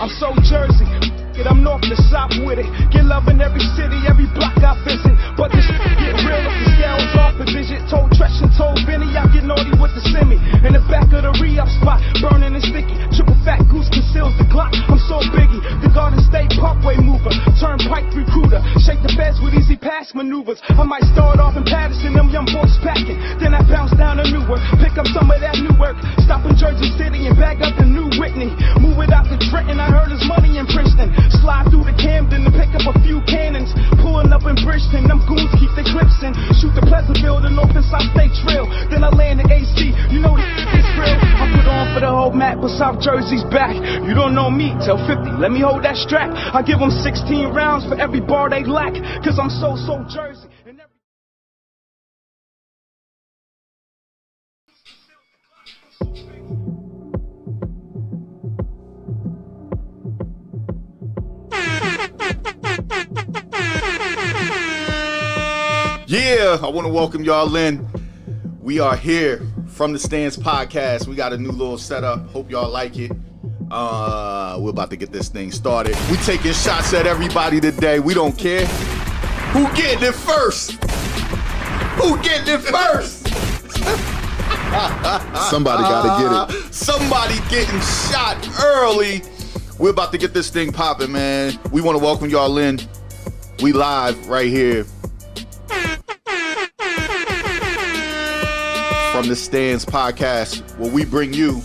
I'm so Jersey. I'm north to south with it. Get love in every city, every block I visit. But this get real if the scales off the visit. Told Tresh and told Benny I get naughty with the semi. In the back of the re-up spot, burning and sticky. Triple fat goose conceals the Glock. I'm so biggie. The Garden State Parkway mover. Turnpike recruiter. Shake the feds with easy pass maneuvers. I might start off in Patterson, them young boys packing. Then I bounce down to Newark. Pick up some of that new work. Stop in Jersey City and bag up the new Whitney. Move it out to Trenton. I heard his money in Princeton. Slide through the Camden and pick up a few cannons. Pulling up in Bridgeton, them goons keep their clips in. Shoot the Pleasantville, the North and South State Trail. Then I land in AC, you know it's real. I put on for the whole map, but South Jersey's back. You don't know me, tell 50, let me hold that strap. I give them 16 rounds for every bar they lack. Cause I'm so Jersey. Yeah, I want to welcome y'all in. We are here from the Stands Podcast. We got a new little setup. Hope y'all like it. We're about to get this thing started. We taking shots at everybody today. We don't care. Who getting it first? Who getting it first? Somebody got to get it. Somebody getting shot early. We're about to get this thing popping, man. We want to welcome y'all in. We live right here from the Stands Podcast, where we bring you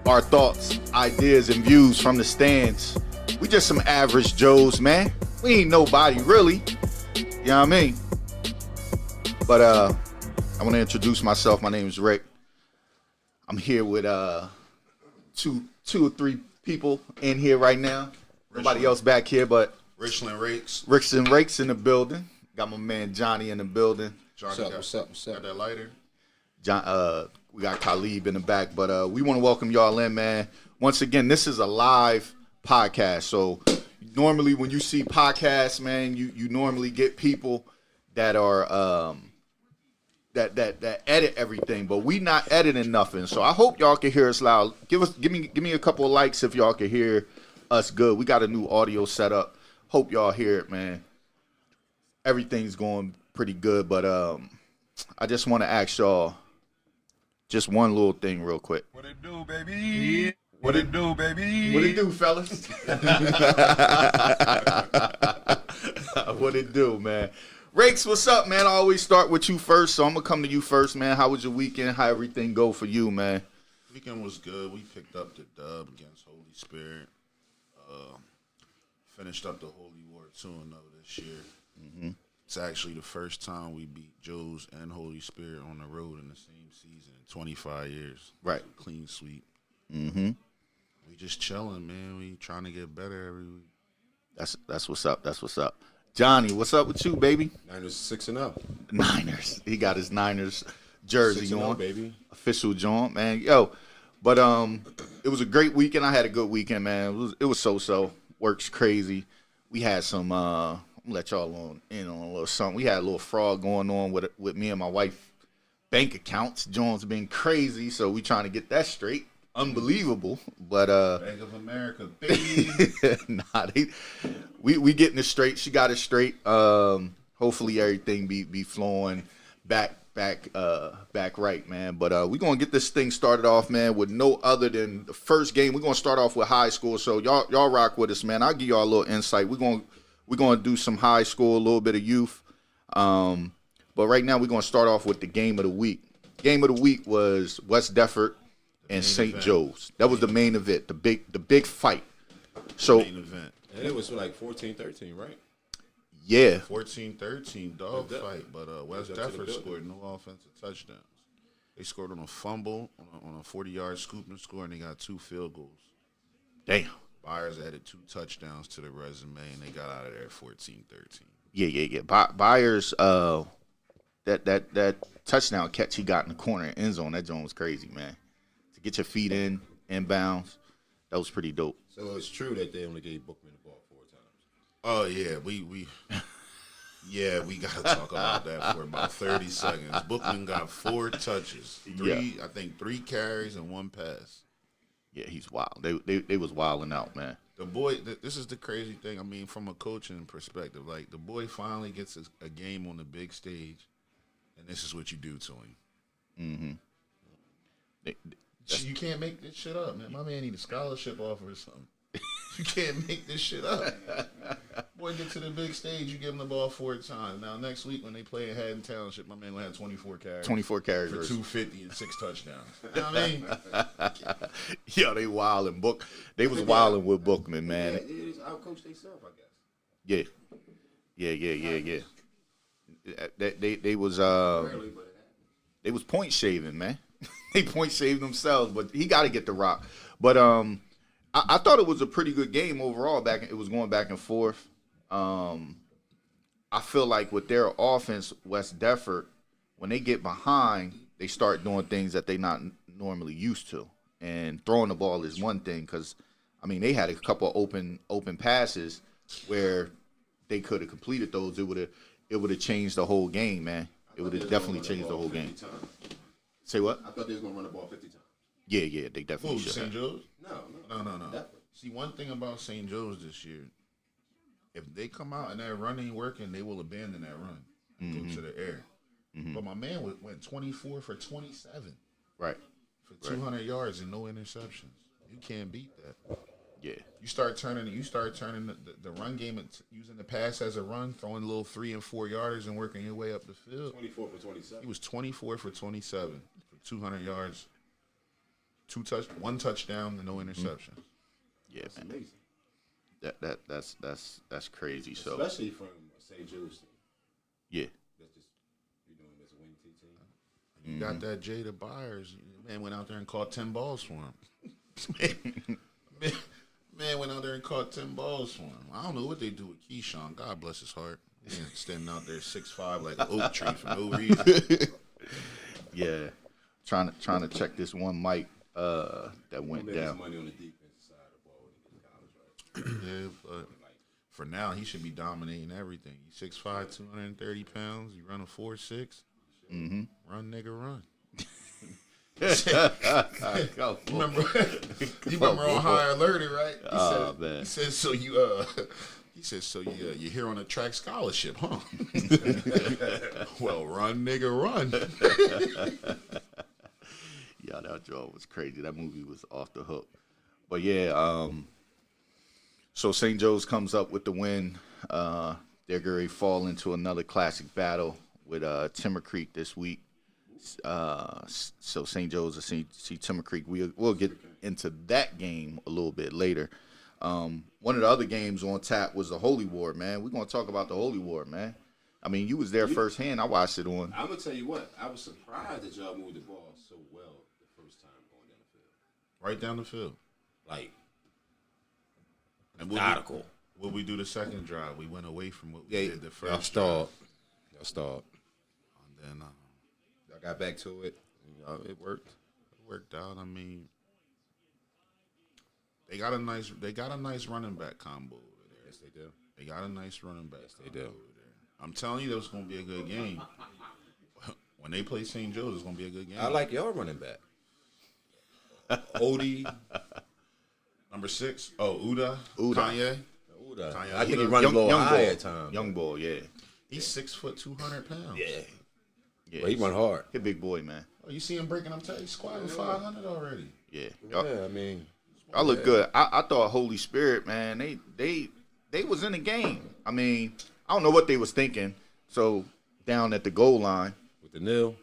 our thoughts, ideas, and views from the stands. We just some average Joes, man. We ain't nobody really. You know what I mean? But I want to introduce myself. My name is Rick. I'm here with two or three people in here right now. Nobody else back here, but Richland Rakes. Richland Rakes in the building. Got my man Johnny in the building. Johnny, what's up? Got that lighter? John, we got Khalib in the back, but we want to welcome y'all in, man. Once again, this is a live podcast. So normally when you see podcasts, man, you normally get people that are that edit everything, but we not editing nothing. So I hope y'all can hear us loud. Give me a couple of likes if y'all can hear us good. We got a new audio setup. Hope y'all hear it, man. Everything's going pretty good, but I just want to ask y'all just one little thing real quick. What it do, baby? Yeah. What it do, baby? What it do, fellas? What it do, man? Rakes, what's up, man? I always start with you first, so I'm going to come to you first, man. How was your weekend? How everything go for you, man? Weekend was good. We picked up the dub against Holy Spirit. Finished up the Holy War 2-0 this year. Mm-hmm. It's actually the first time we beat Joes and Holy Spirit on the road in the same season in 25 years. Right. Clean sweep. Mm-hmm. We just chilling, man. We trying to get better every week. That's what's up. That's what's up. Johnny, what's up with you, baby? Niners 6-0. Niners. He got his Niners jersey 6-0, on. baby. Official joint, man. Yo, but it was a great weekend. I had a good weekend, man. It was so-so. Works crazy. We had some I'm gonna let y'all in on a little something. We had a little fraud going on with me and my wife bank accounts. Jones been crazy, so we trying to get that straight. Unbelievable, but Bank of America, baby. We getting it straight. She got it straight. Hopefully everything be flowing back right, man. But we gonna get this thing started off, man, with no other than the first game. We're gonna start off with high school. So y'all rock with us, man. I'll give y'all a little insight. We're gonna do some high school, a little bit of youth. But right now we're gonna start off with the game of the week. Game of the week was West Defford and St. Joe's. That was the main event, the big fight. So Main event. And it was like 14-13, right? yeah, 14-13 dog fight, but West Up to the Defford building. scored no offensive touchdowns. They scored on a fumble, on a 40-yard scoop and score, and they got 2 field goals. damn. Byers added 2 touchdowns to the resume, and they got out of there 14-13. Yeah. Byers, that touchdown catch he got in the corner end zone, that joint was crazy, man. To get your feet inbounds, that was pretty dope. So it's true that they only gave Bookman the ball 4 times. Oh yeah, we gotta talk about that for about 30 seconds. Bookman got 4 touches, I think 3 carries and 1 pass. Yeah, he's wild. They was wilding out, man. The boy, this is the crazy thing. I mean, from a coaching perspective, like the boy finally gets a game on the big stage, and this is what you do to him. You can't make this shit up, man. My man need a scholarship offer or something. You can't make this shit up. Boy, get to the big stage, you give him the ball 4 times. Now, next week when they play at Haddon Township, my man will have 24 carries. 24 carries. For 250 and 6 touchdowns. You know what I mean? Yeah, they wilding. They was wilding with Bookman, man. Yeah, they outcoached themselves, I guess. Yeah. They was Rarely, but it happened. they was point shaving, man. They point shaved themselves, but he got to get the rock. But I thought it was a pretty good game overall. It was going back and forth. I feel like with their offense, West Defford, when they get behind, they start doing things that they not normally used to. And throwing the ball is one thing because, I mean, they had a couple of open passes where they could have completed those. It would have changed the whole game, man. It would have definitely changed the whole game. Say what? I thought they was gonna run the ball 50 times. Yeah, they definitely should. St. Joe's? No. No. Definitely. See, one thing about St. Joe's this year, if they come out and that run ain't working, they will abandon that run and go to the air. But my man went 24 for 27 Right. for 200 yards and no interceptions. You can't beat that. Yeah. You start turning the run game, using the pass as a run, throwing little 3 and 4 yarders and working your way up the field. 24 for 27. He was 24 for 27 for 200 yards, 1 touchdown and no interceptions. Yeah, That's man. amazing. That's crazy. So Especially from St. Joe's team. yeah. That's just, you know, as a wing team. You got that Jada Byers. Man went out there and caught 10 balls for him. man went out there and caught 10 balls for him. I don't know what they do with Keyshawn. God bless his heart. Man, standing out there 6'5" like an oak tree for no reason. Yeah. Trying to check this one mic that went Make his down. money on the defensive side of the ball when he gets to college, right? Yeah, but for now, he should be dominating everything. He's 6'5", 230 pounds. You run a 4.6. Run, nigga, run. You remember on High Alerted, right? Man. He said, so you here on a track scholarship, huh? Well, run, nigga, run. Yeah, that joke was crazy. That movie was off the hook. But yeah, so St. Joe's comes up with the win. They're going to fall into another classic battle with Timber Creek this week. So St. Joe's will see Timber Creek. We'll get into that game a little bit later. One of the other games on tap was the Holy War, man. We're going to talk about the Holy War, man. I mean, you was there firsthand. I watched it on. I'm going to tell you what. I was surprised that y'all moved the ball so well the first time going down the field. Right down the field. Like, And methodical. what we do the second drive, we went away from what we did the first Y'all stalled. And then Y'all got back to it. You know, it worked. it worked out. I mean, they got a nice running back combo over there. Yes, they do. They got a nice running back. They combo do. over there. I'm telling you, that was going to be a good game. When they play St. Joe's, it's going to be a good game. I like y'all running back. Odie. Number 6. Oh, Uda. Uda. Kanye. I think he runs a little high boy. at times. Young boy, yeah. He's 6 foot 200 pounds. Yeah. But he run hard. He a big boy, man. Oh, you see him breaking up? He's squatting 500 already. Yeah. Yeah, I mean. I look good. I thought Holy Spirit, man, they was in the game. I mean, I don't know what they was thinking. So down at the goal line, With the nil.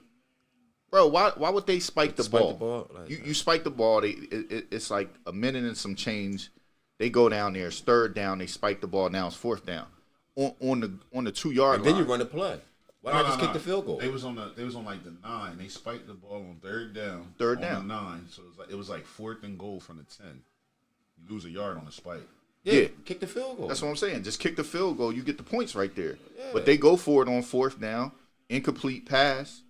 bro, why would they spike the Spike ball? the ball? Like, You spike the ball. It's like a minute and some change. They go down there. It's third down. They spike the ball. Now it's fourth down on the 2 yard and line. then you run the play. Why not just kick the field goal? They was on like the 9. They spiked the ball on third down. Third on down. The 9. So it was like 4th and goal from the 10. You lose a yard on the spike. Yeah. Kick the field goal. That's what I'm saying. Just kick the field goal. You get the points right there. Yeah. But they go for it on fourth down, incomplete pass,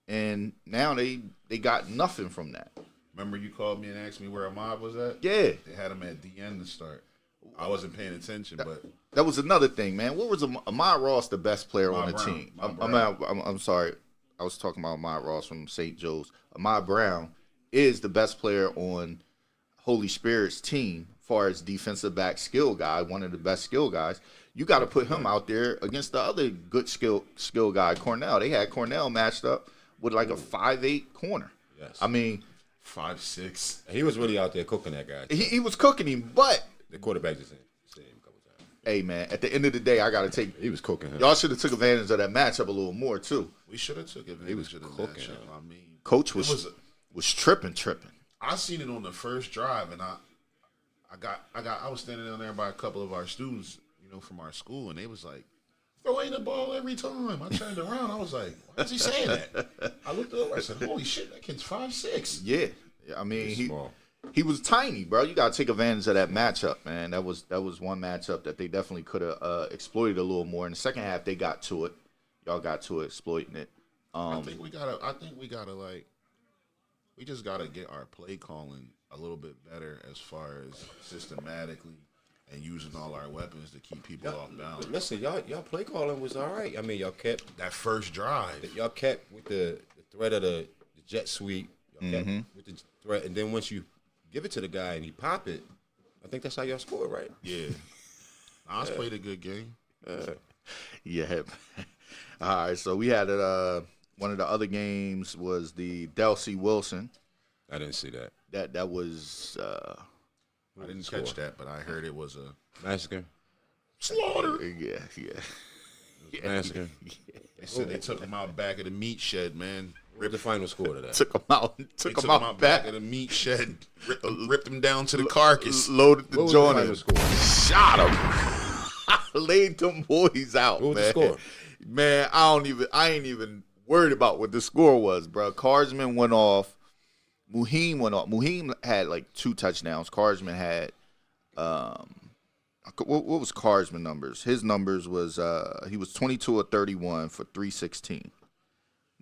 and now they got nothing from that. Remember you called me and asked me where Ahmad was at? Yeah. They had him at the end to start. I wasn't paying attention, but That was another thing, man. What was Ahmad Ross, the best player on the Brown. team? Ahmad I'm sorry. I was talking about Ahmad Ross from St. Joe's. Ahmad Brown is the best player on Holy Spirit's team, far as defensive back skill guy, one of the best skill guys, you got to put him out there against the other good skill guy, Cornell. They had Cornell matched up with like a 5'8" corner. Yes. I mean, 5'6". He was really out there cooking that guy. he was cooking him, but The quarterback just said him a couple times. hey, man, at the end of the day, I got to take. He was cooking him. Y'all should have took advantage of that matchup a little more too. We should have took advantage He was of the cooking. matchup. I mean, Coach it was tripping. I seen it on the first drive, and I was standing down there by a couple of our students, from our school, and they was like, throwing the ball every time. I turned around, I was like, why is he saying that? I looked up, I said, holy shit, that kid's 5'6". Yeah, I mean He's small. he was tiny, bro. You got to take advantage of that matchup, man. That was one matchup that they definitely could have exploited a little more. In the second half, they got to it. Y'all got to it, exploiting it. I think we gotta we just gotta get our play calling a little bit better as far as systematically and using all our weapons to keep people off balance. Listen, y'all play calling was all right. I mean, y'all kept That first drive, with the threat of the jet sweep. Y'all kept with the threat, and then once you give it to the guy and he pop it, I think that's how y'all scored, right? yeah. Nas played a good game. Yeah. All right, so we had one of the other games was the Delsey Wilson. I didn't see that. That was I didn't catch that, but I heard it was a Massacre. slaughter. yeah. Massacre. They said they took him out back of the meat shed, man. What was the final score to that? Took him out. They Took took him out back of the meat shed, ripped him down to the carcass. Loaded the What was the joint final in. score? Shot him. Laid them boys out, What was man. the score? Man, I ain't even worried about what the score was, bro. Carsman went off. Muheem went off. Muheem had like 2 touchdowns. Carsman had what was Carsman numbers? His numbers was he was 22 or 31 for 316.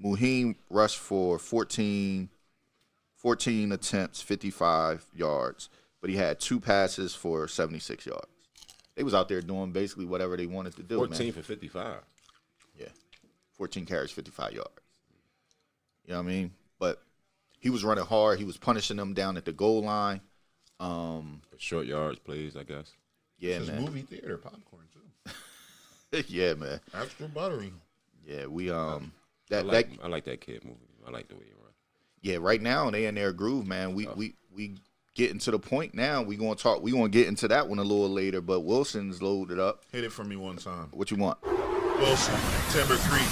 Muheem rushed for 14 attempts, 55 yards, but he had 2 passes for 76 yards. They was out there doing basically whatever they wanted to do, 14 man. for 55. Yeah. 14 carries, 55 yards. You know what I mean? But he was running hard. He was punishing them down at the goal line. Short yards, please, I guess. Yeah, It's man. movie theater popcorn too. Yeah, man. Extra buttery. Yeah, we I that like that kid movie. I like the way he runs. yeah, right now they in their groove, man. We getting to the point now. We gonna get into that one a little later, but Wilson's loaded up. Hit it for me one time. What you want? Wilson, Timber Creek,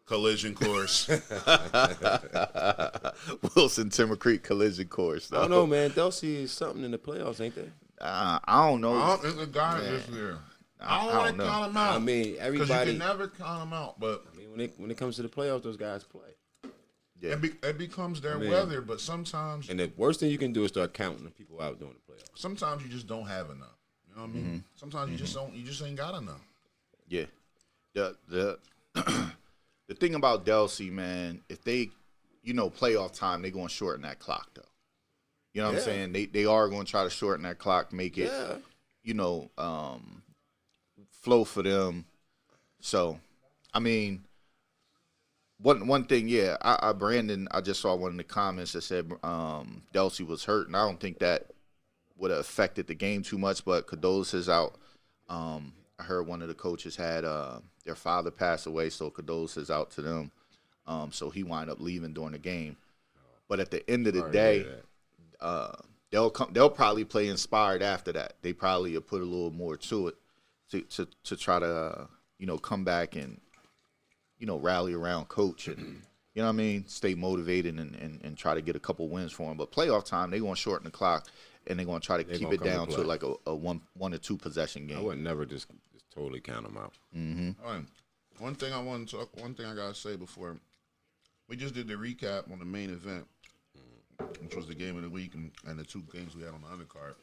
collision course. Wilson Timber Creek collision course. I don't know, man. Delsey is something in the playoffs, ain't they? I don't know. It's a guy this year. I I don't don't want to know. count him out. I mean, because everybody. you can never count him out. But I mean, when it comes to the playoffs, those guys play. Yeah. it becomes their Man. weather. But sometimes And the worst thing you can do is start counting the people out during the playoffs. sometimes you just don't have enough. You know what I mean? Sometimes you just don't. You just ain't got enough. Yeah. The the thing about Delsey, man, if they, playoff time, they going to shorten that clock, though. You know what I'm Yeah. saying? They are going to try to shorten that clock, make it, Yeah. flow for them. So, I mean, one thing, Brandon, I just saw one in the comments that said Delsey was hurt, and I don't think that would have affected the game too much, but condolences out. I heard one of the coaches had their father pass away, so condolences out to them. So he wound up leaving during the game. But at the end of the Sorry to hear day, that. they'll probably play inspired after that. They probably will put a little more to it to try to come back and rally around coach and you know what I mean, stay motivated and try to get a couple wins for them. But playoff time, they're going to shorten the clock and they're going to try to keep gonna it come to down to play. like a one or two possession I game. would never just totally count them out. All right. One thing I gotta say before we just did the recap on the main event, which was the game of the week and the 2 games we had on the undercard.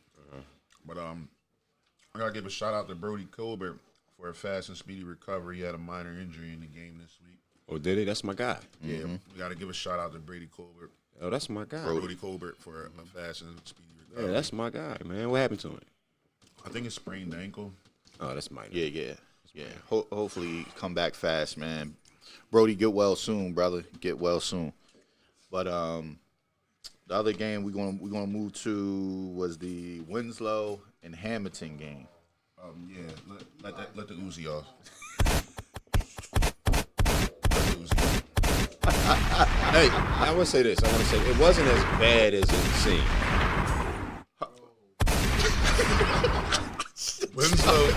But I gotta give a shout out to Brody Colbert for a fast and speedy recovery. He had a minor injury in the game this week. Oh, did he? That's my guy. Yeah, we gotta give a shout out to Brady Colbert. Oh, that's my guy. Brody Colbert for a fast and speedy Yeah, recovery. that's my guy, man. What happened to him? I think it's sprained ankle. Oh, that's minor. Yeah. Hopefully he come back fast, man. Brody, get well soon, brother. Get well soon. But The other game we're gonna move to was the Winslow and Hamilton game. Yeah, let the Uzi off. Hey, I want to say this. It wasn't as bad as it seemed. Winslow,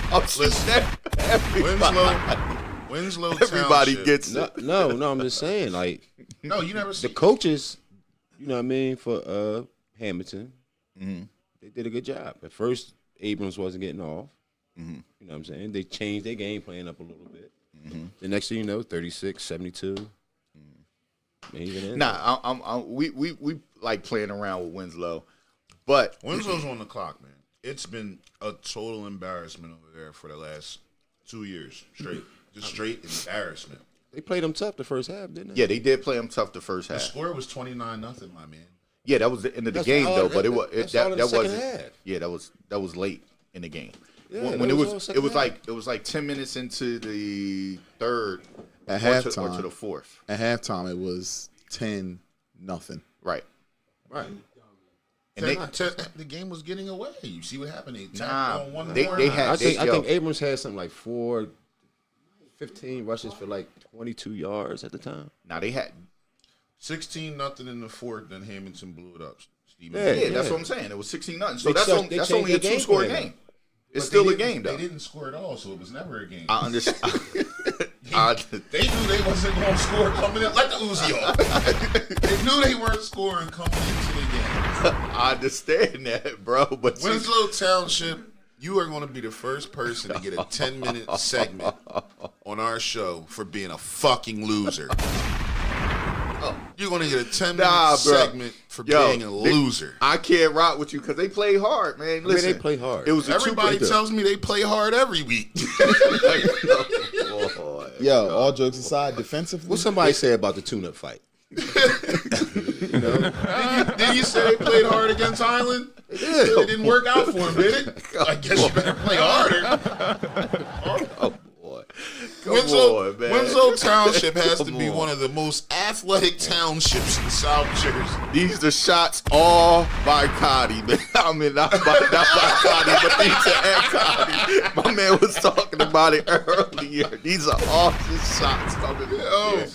Winslow Everybody Township. gets it. No, I'm just saying, like, No, you never the see. coaches, you know what I mean, for Hamilton, they did a good job. At first, Abrams wasn't getting off. You know what I'm saying? They changed their game plan up a little bit. The next thing you know, 36, 72. We like playing around with Winslow, but Winslow's on the clock, man. It's been a total embarrassment over there for the last 2 years straight. Just straight embarrassment. They played them tough the first half, didn't they? yeah, they did play them tough the first The half. score was 29-0, my man. Yeah, that was the end of the That's game all- though, but that's all in the that second wasn't. half. Yeah, that was late in the game. Yeah, when that it was all was second half. it was like 10 minutes into the third At or halftime. to the fourth. At halftime, it was 10-0. Right. Right. And they The game was getting away. You see what happened? They tapped Nah, on one they more. had- I think yo. Abrams had something like 15 rushes for like 22 yards at the time. now they had 16-0 in the fourth. Then Hamilton blew it up. Steven. Yeah. yeah, that's what I'm saying. It was 16-0. So They that's changed only a their game 2-score plan. game. It's But still they a game didn't- though. They didn't score at all, so it was never a game. I understand. They knew they wasn't going to score coming in. Let the Uzi off. They knew they weren't scoring coming into the game. I understand that, bro. But Winslow Township, you are going to be the first person to get a 10-minute segment on our show for being a fucking loser. You're going to get a 10-minute segment for being a loser. I can't rock with you because they play hard, man. Listen, they play hard. It was a Everybody tells me they play hard every week. Yo, all jokes aside, defensively, What somebody say about the tune-up fight? Did you say they played hard against Highland? It didn't work out for them, did it? I guess you better play harder. Winslow Township has to be one of the most athletic townships in South Jersey. These are shots all by Cotty, man. I mean, not by Cotty, but these are at Cotty. My man was talking about it earlier. These are all just shots coming in.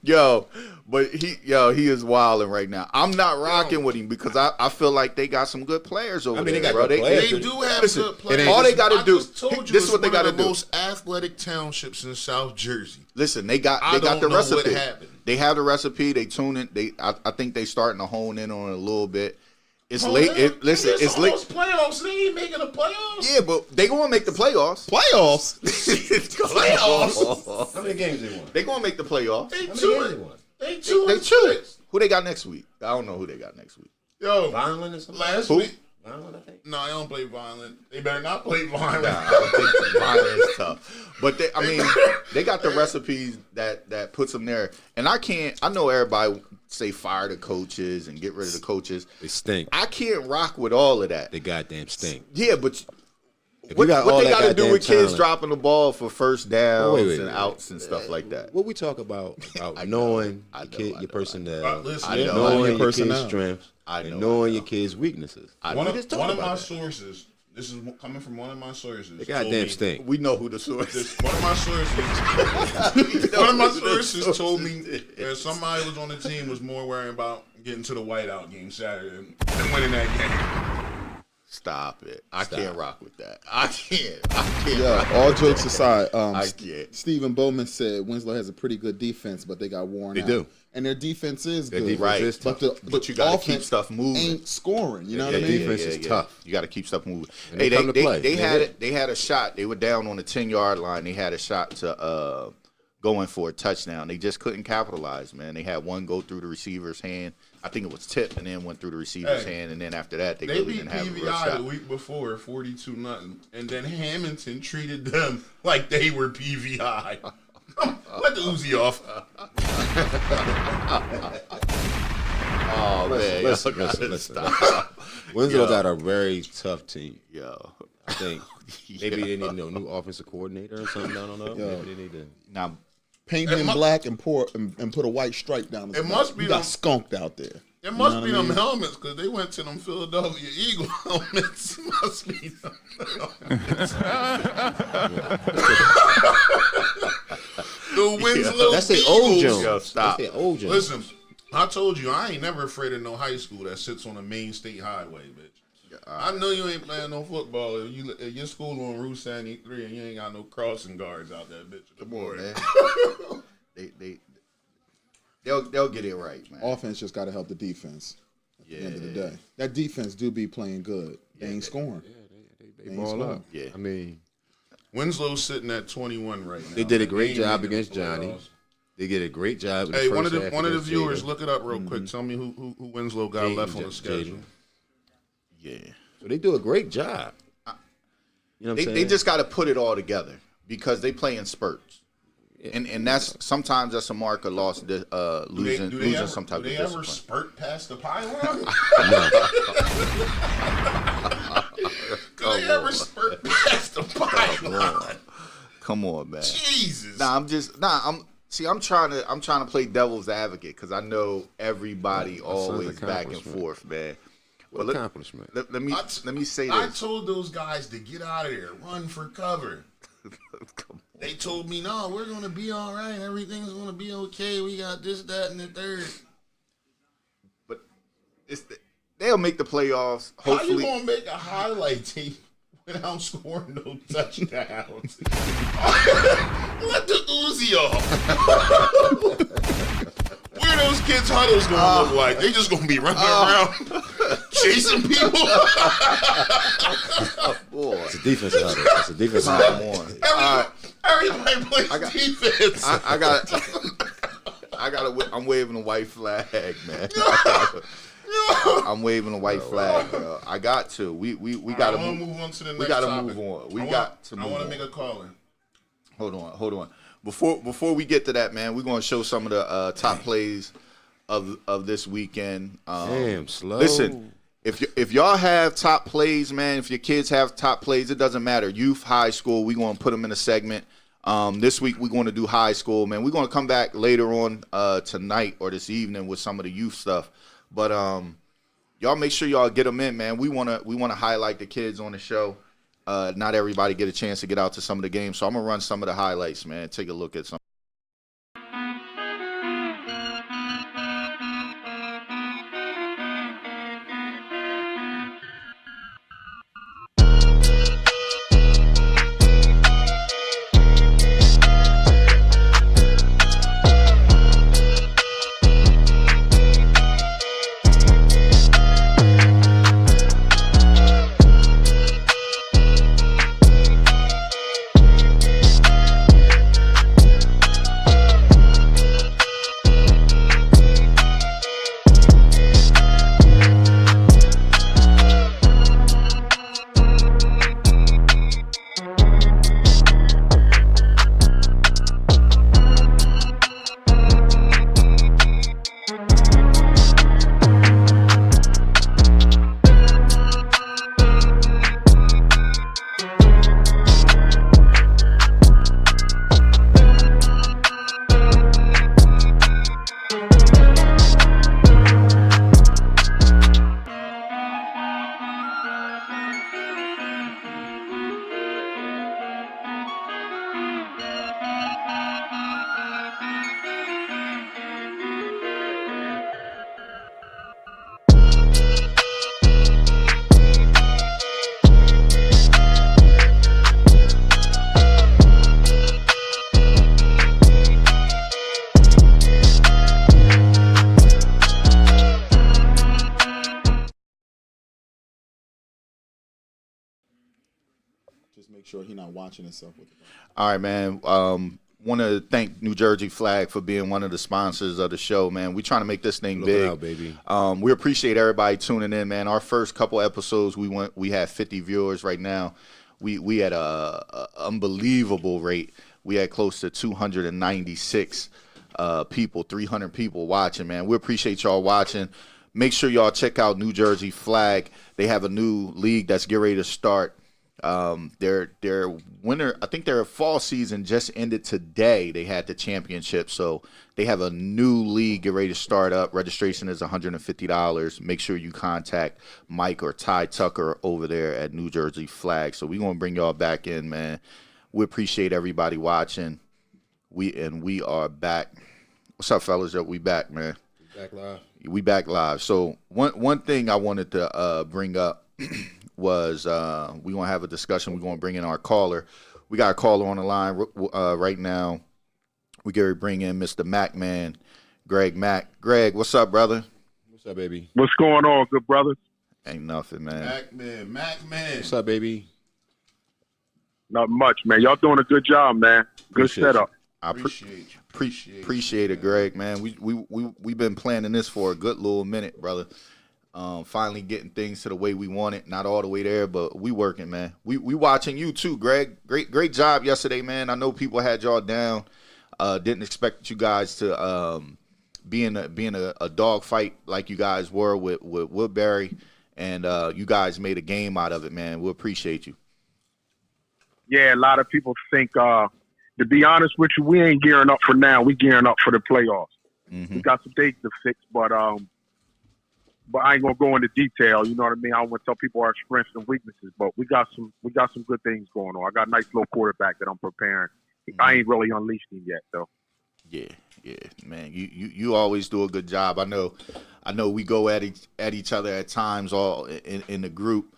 Yo, but he is wilding right now. I'm not rocking with him because I feel like they got some good players over mean, they there, got bro. good players. They do have listen, good players. all they gotta I do- just told you this is it's what they one of gotta the do. most athletic townships in South Jersey. Listen, they got I the don't know what recipe. happened. They have the recipe. They tune it. I think they starting to hone in on it a little bit. It's late. Listen, it's late. Playoffs. They ain't making the playoffs. Yeah, but they gonna make the playoffs. playoffs. Playoffs. How many games they won? They gonna make the playoffs. They How many two. games they won? They two. They and choose. six. Who they got next week? I don't know who they got next week. Yo, Violent or something? last Who? week. Violent, I think. No, they don't play violent. They better not play violent. I don't think violence tough. But they got the recipes that puts them there. And I know everybody say fire the coaches and get rid of the coaches. They stink. I can't rock with all of that. They goddamn stink. Yeah, but If what you got all they that got to do goddamn with kids talent- dropping the ball for first downs Wait, and outs and stuff like that? What we talk about knowing I your know, kid, I your know, personnel, Listen, I know, knowing your your kid's personnel. strengths, I know, and knowing I your kid's weaknesses. One of talk my about that. sources. This is coming from one of my sources. They told goddamn me- stink. We know who the source is. One of my sources. One of my sources told me that somebody was on the team was more worried about getting to the whiteout game Saturday than winning that game. Stop it. I can't rock with that. I can't. Yeah, rock all with jokes that. aside, I can't. Stephen Bowman said Winslow has a pretty good defense, but they got worn out. They do. And their defense is Their good. defense Right. is But tough. the But you gotta keep offense stuff moving. ain't scoring. You know Yeah, what I mean? defense is tough. You got to keep stuff moving. And Hey, they come to play. they They had do. it. They had a shot. They were down on the 10-yard line. They had a shot to going for a touchdown. They just couldn't capitalize, man. They had one go through the receiver's hand. I think it was tipped and then went through the receiver's Hey, hand. And then after that, they They really beat didn't have a real PVI shot. the week before, 42-0, and then Hamilton treated them like they were PVI. Let the Uzi off. Oh, man. Listen, y'all gotta listen. stop. Winslow Yo. got a very tough team. Yo. I think maybe they need a new offensive coordinator or something. I don't know. Yo. Maybe they need to. Now, Paint It him mu- black and put a white stripe down his It back. must be You got them- skunked out there. It must know be what I them mean? helmets because they went to them Philadelphia Eagle helmets. Must be them helmets. The Winslow That's the old Eagles. Jones. Yo, stop. That's the old Jones. Listen, I told you I ain't never afraid of no high school that sits on a main state highway, bitch. I know you ain't playing no football if your school on Route 73 and you ain't got no crossing guards out there, bitch. Come on, man. They'll get it right, man. Offense just got to help the defense. At the end of the day, that defense do be playing good. They ain't scoring. They ball up. Yeah. I mean, Winslow's sitting at 21 right now. they did a man. great ain't job making the against Johnny. playoffs. They did a great job. In Hey, the one of first the half one of the against viewers, Jaden. look it up real quick. Tell me who Winslow got Jaden, left on the Jaden. schedule. Yeah. So they do a great job. You know what I'm saying? They just got to put it all together because they play in spurts. And that's sometimes that's a mark of loss, losing some type of do they ever discipline. spurt past the pylon? Do they ever spurt past the pylon? Come on, man. Jesus. I'm trying to play devil's advocate because I know everybody always back and accomplishment. forth, man. What But accomplishment. let me say I this. told those guys to get out of there, run for cover. They told me, no, we're going to be all right. Everything's going to be okay. We got this, that, and the third. But they'll make the playoffs. How you Hopefully, going to make a highlight tape without scoring no touchdowns? Let the Uzi off. Where are those kids' huddles going to look like? They just going to be running around chasing people? boy. It's a defensive huddle. It's a defensive huddle. Everybody plays defense. I'm waving a white flag, man. I'm waving a white flag, bro. I got to. We got to move on to the next We got to topic. move on. I want to make a call in. Hold on. Before we get to that, man, we're going to show some of the top plays of this weekend. Damn, slow. Listen, if y'all have top plays, man, if your kids have top plays, it doesn't matter. Youth, high school, we're going to put them in a segment. This week we're going to do high school, man. We're going to come back later on tonight or this evening with some of the youth stuff. But y'all make sure y'all get them in, man. We want to highlight the kids on the show. Not everybody get a chance to get out to some of the games, so I'm gonna run some of the highlights, man. Take a look at some. Just make sure he's not watching himself with it. All right, man. Want to thank New Jersey Flag for being one of the sponsors of the show, man. We're trying to make this thing Look big, out, baby. We appreciate everybody tuning in, man. Our first couple episodes, we had 50 viewers. Right now, we had a unbelievable rate. We had close to 296 people, 300 people watching, man. We appreciate y'all watching. Make sure y'all check out New Jersey Flag. They have a new league that's getting ready to start. Their winter, I think their fall season just ended today. They had the championship, so they have a new league get ready to start up. Registration is $150. Make sure you contact Mike or Ty Tucker over there at New Jersey Flag. So we're gonna bring y'all back in, man. We appreciate everybody watching. We are back. What's up, fellas? We back, man. Back live. We back live. So one thing I wanted to bring up was we're going to have a discussion. We're going to bring in our caller. We got a caller on the line right now. We got to bring in Mr. Mac, man, Greg Mack. Greg, what's up, brother? What's up, baby? What's going on, good brothers? Ain't nothing, man. Mac man. What's up, baby? Not much, man. Y'all doing a good job, man. Good Appreciate setup. I Appreciate you. appreciate it, Greg, man. We've been planning this for a good little minute, brother. Finally getting things to the way we want it. Not all the way there, but we working, man. We watching you too, Greg. Great job yesterday, man. I know people had y'all down. Didn't expect you guys to be in a dog fight like you guys were with Woodbury, and you guys made a game out of it, man. We appreciate you. Yeah, a lot of people think, to be honest with you, we ain't gearing up for now. We gearing up for the playoffs. Mm-hmm. We got some things to fix, but I ain't gonna go into detail. You know what I mean? I don't want to tell people our strengths and weaknesses, but we got some good things going on. I got a nice little quarterback that I'm preparing. I ain't really unleashed him yet, though. Yeah, man. You always do a good job. I know we go at each other at times all in the group.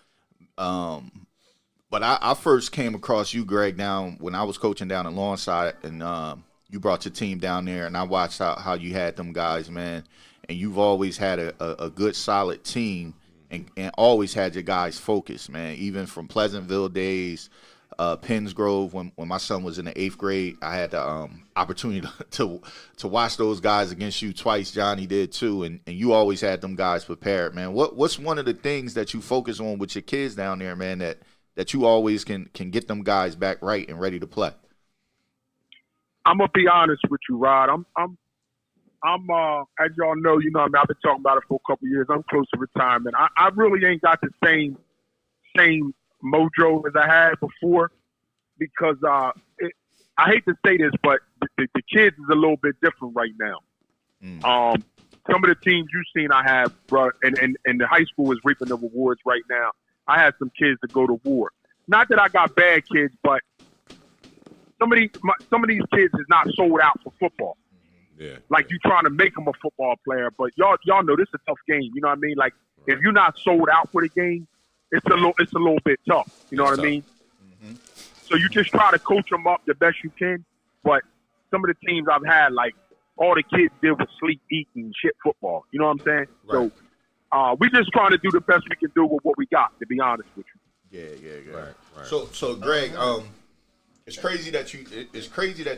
But I first came across you, Greg, down when I was coaching down at Lawnside, and you brought your team down there, and I watched how you had them guys, man. And you've always had a good, solid team, and always had your guys focused, man. Even from Pleasantville days, Penns Grove, when my son was in the 8th grade, I had the opportunity to watch those guys against you twice. Johnny did too, and you always had them guys prepared, man. What's one of the things that you focus on with your kids down there, man, that you always can get them guys back right and ready to play? I'm gonna be honest with you, Rod. I'm as y'all know, you know, I mean, I've been talking about it for a couple of years. I'm close to retirement. I really ain't got the same mojo as I had before, because I hate to say this, but the kids is a little bit different right now. Some of the teams you've seen I have, bro, and the high school is reaping the rewards right now. I had some kids that go to war. Not that I got bad kids, but some of these kids is not sold out for football. Yeah. Like you trying to make them a football player, but y'all know this is a tough game. You know what I mean? Like if you're not sold out for the game, it's a little bit tough. You know what I mean? Mm-hmm. So you just try to coach them up the best you can. But some of the teams I've had, like all the kids did was sleep, eat, and shit football. You know what I'm saying? Right. So we just trying to do the best we can do with what we got, to be honest with you. Yeah. Right. So Greg, it's crazy that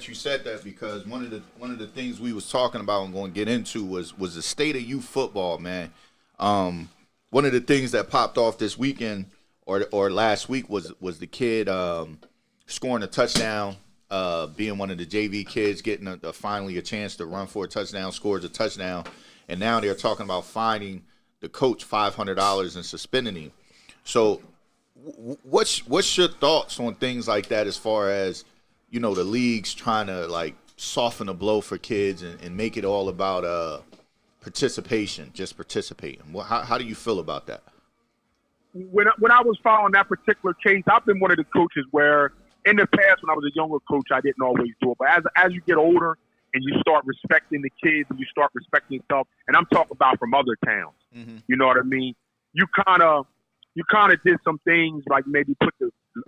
you said that, because one of the things we was talking about and going to get into was the state of youth football, man. One of the things that popped off this weekend or last week was the kid scoring a touchdown, being one of the JV kids, getting finally a chance to run for a touchdown, scores a touchdown, and now they're talking about fining the coach $500 and suspending him. So what's your thoughts on things like that, as far as, you know, the league's trying to like soften the blow for kids and make it all about participation, just participating? How do you feel about that? When I was following that particular case, I've been one of the coaches where in the past when I was a younger coach, I didn't always do it. But as you get older and you start respecting the kids and you start respecting yourself, and I'm talking about from other towns, you know what I mean? You kind of did some things, like maybe put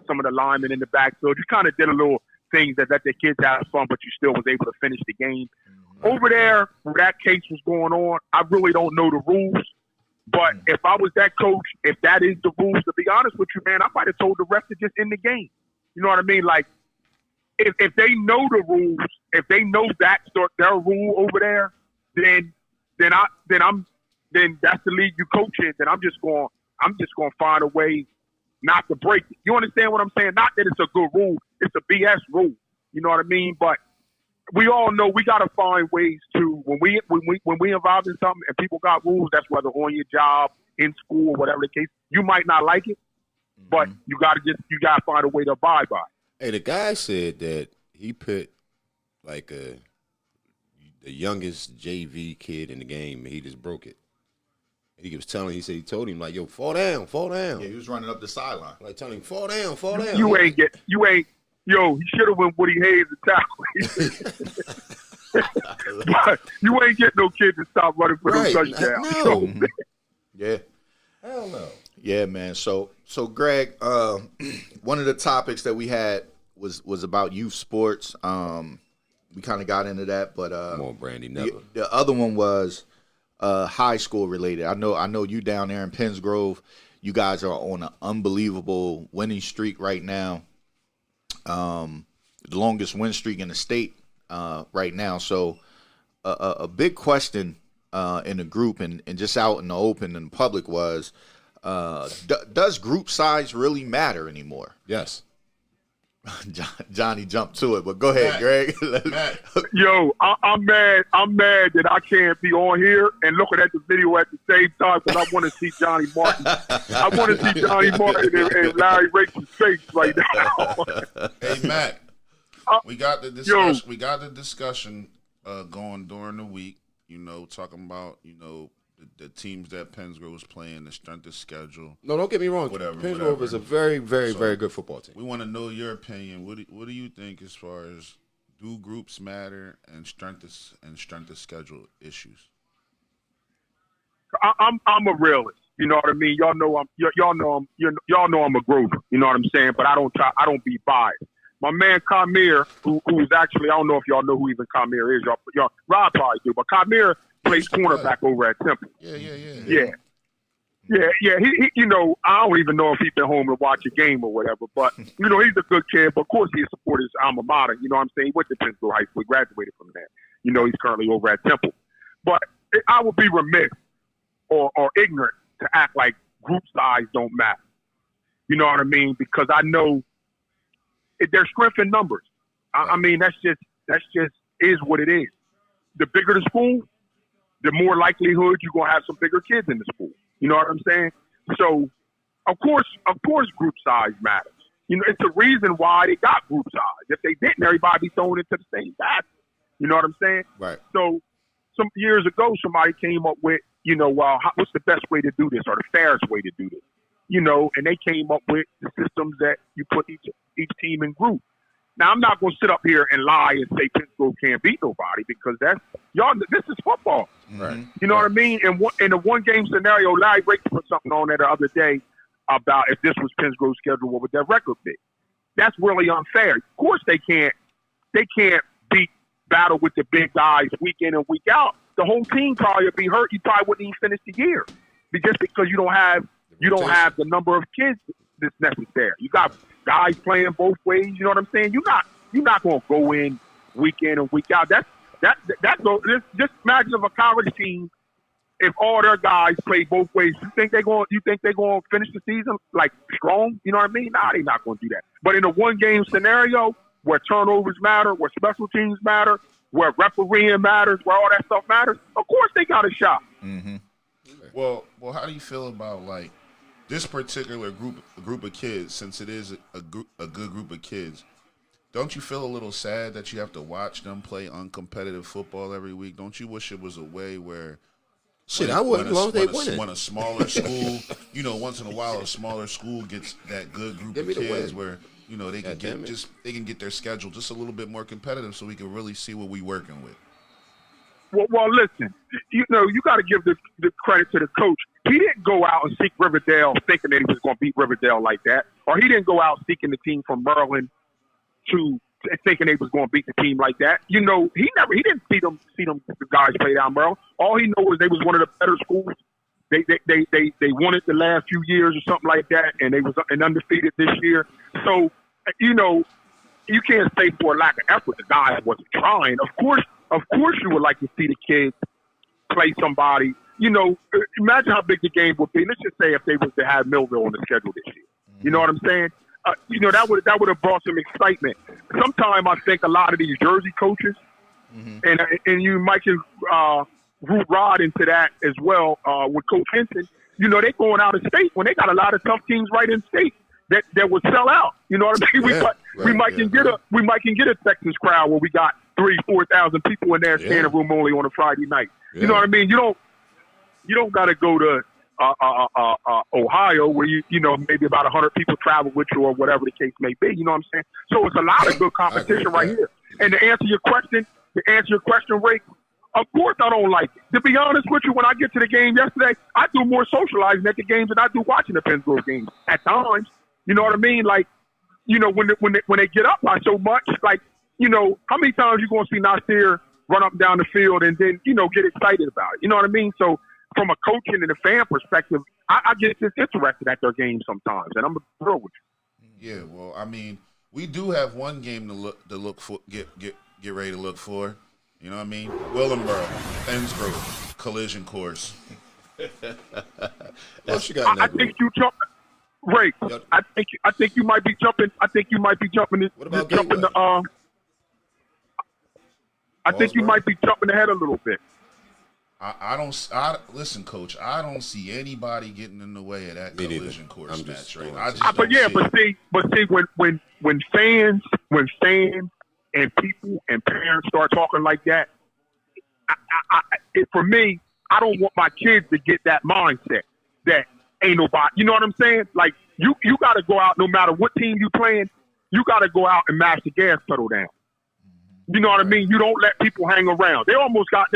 some of the linemen in the backfield. You kind of did a little things that the kids had fun, but you still was able to finish the game. Over there, where that case was going on, I really don't know the rules. But if I was that coach, if that is the rules, to be honest with you, man, I might have told the ref to just end the game. You know what I mean? Like, if they know the rules, if they know that's their rule over there, then that's the league you coach in. Then I'm just going to find a way not to break it. You understand what I'm saying? Not that it's a good rule. It's a BS rule. You know what I mean? But we all know we got to find ways to, when we involved in something and people got rules, that's whether on your job, in school, whatever the case, you might not like it, But you gotta find a way to abide by it. Hey, the guy said that he put like the youngest JV kid in the game, and he just broke it. He told him like, "Yo, fall down." Yeah, he was running up the sideline. Like telling him, fall down. You ain't. Yo, he should have went Woody Hayes and tackle. But you ain't get no kid to stop running for those touchdowns. No. Yeah. Hell no. Yeah, man. So Greg, one of the topics that we had was about youth sports. We kind of got into that, but Come on, Brandy, never. the other one was high school related. I know you down there in Penns Grove. You guys are on an unbelievable winning streak right now. The longest win streak in the state right now. So a big question in the group and just out in the open in the public was, does group size really matter anymore? Yes. Johnny jumped to it, but go ahead, Greg. Matt. Yo, I'm mad. I'm mad that I can't be on here and looking at the video at the same time because I want to see Johnny Martin. I want to see Johnny Martin and Larry Race's face right now. Hey, Matt. We got the discussion. We got the discussion going during the week. You know, talking about the teams that Penns Grove is playing, the strength of schedule. No, don't get me wrong. Whatever, Penns Grove is a very, very, very good football team. We want to know your opinion. What do you think as far as do groups matter and strength of schedule issues? I'm a realist. You know what I mean? Y'all know I'm a Grover. You know what I'm saying? But I don't be biased. My man Kamir, who's actually, I don't know if y'all know who even Kamir is. Y'all Rob probably do, but Kamir plays cornerback over at Temple. Yeah. He I don't even know if he's been home to watch a game or whatever, but he's a good kid. But of course, he supports his alma mater. You know what I'm saying? He went to Penn Grove High School, he graduated from there. He's currently over at Temple. But I would be remiss or ignorant to act like group size don't matter. You know what I mean? Because I know there's strength in numbers. I mean, that's just is what it is. The bigger the school, the more likelihood you're gonna have some bigger kids in the school. You know what I'm saying? So, of course, group size matters. It's the reason why they got group size. If they didn't, everybody be thrown into the same basket. You know what I'm saying? Right. So, some years ago, somebody came up with, what's the best way to do this or the fairest way to do this? And they came up with the systems that you put each team in group. Now, I'm not going to sit up here and lie and say Penns Grove can't beat nobody because this is football. Right. You know what I mean? And in a one-game scenario, Larry Rake put something on there the other day about if this was Penns Grove's schedule, what would their record be? That's really unfair. Of course they can't battle with the big guys week in and week out. The whole team probably would be hurt. You probably wouldn't even finish the year just because you don't have the number of kids that's necessary. You got guys playing both ways. You know what I'm saying? You're not going to go in and week out. Just imagine if a college team, if all their guys play both ways, you think they're going to finish the season like strong? You know what I mean? Nah, they're not going to do that. But in a one-game scenario where turnovers matter, where special teams matter, where refereeing matters, where all that stuff matters, of course they got a shot. Mm-hmm. Well, how do you feel about like this particular group of kids? Since it is a good group of kids, don't you feel a little sad that you have to watch them play uncompetitive football every week? Don't you wish it was a way where I wouldn't. As long as they winning. When a smaller school, once in a while, a smaller school gets that good group of kids where they can get their schedule just a little bit more competitive, so we can really see what we working with. Well, listen, you got to give the credit to the coach. He didn't go out and seek Riverdale thinking that he was going to beat Riverdale like that, or he didn't go out seeking the team from Maryland to thinking they was going to beat the team like that. He didn't see them the guys play down Maryland. All he knows was they was one of the better schools. They won it the last few years or something like that, and they was undefeated this year. So you can't say for a lack of effort the guy wasn't trying. Of course, you would like to see the kids play somebody. Imagine how big the game would be. Let's just say if they was to have Millville on the schedule this year. You know what I'm saying? That would have brought some excitement. Sometimes I think a lot of these Jersey coaches, and you might just root Rod into that as well with Coach Henson. They going out of state when they got a lot of tough teams right in state. that would sell out. You know what I mean? Yeah, we might can get a Texas crowd where we got 3,000-4,000 people in there standing room only on a Friday night. Yeah. You know what I mean? You don't got to go to Ohio where you know maybe about 100 people travel with you or whatever the case may be. You know what I'm saying? So it's a lot of good competition right here. And to answer your question, Ray, of course I don't like it. To be honest with you, when I get to the game yesterday, I do more socializing at the games than I do watching the Penn Grove games at times. You know what I mean? Like, you know, when they get up by so much, like, you know, how many times you going to see Nasir run up and down the field and then, you know, get excited about it? You know what I mean? So from a coaching and a fan perspective, I get disinterested at their games sometimes, and I'm thrilled with you. Yeah, well, I mean, we do have one game to look for, get ready to look for. You know what I mean? Willenboro, Penns Grove, collision course. What you got in I that think group? you jump, Ray. I think you might be jumping. I think you might be jumping. What about jumping Gateway? I think you might be jumping ahead a little bit. Listen, Coach. I don't see anybody getting in the way of that Me neither. collision course I'm match just right going now. I to- just But don't see it. but see, when fans and people and parents start talking like that, for me, I don't want my kids to get that mindset that ain't nobody. You know what I'm saying? Like you got to go out no matter what team you playing. You got to go out and mash the gas pedal down. You know what I mean? You don't let people hang around. They almost got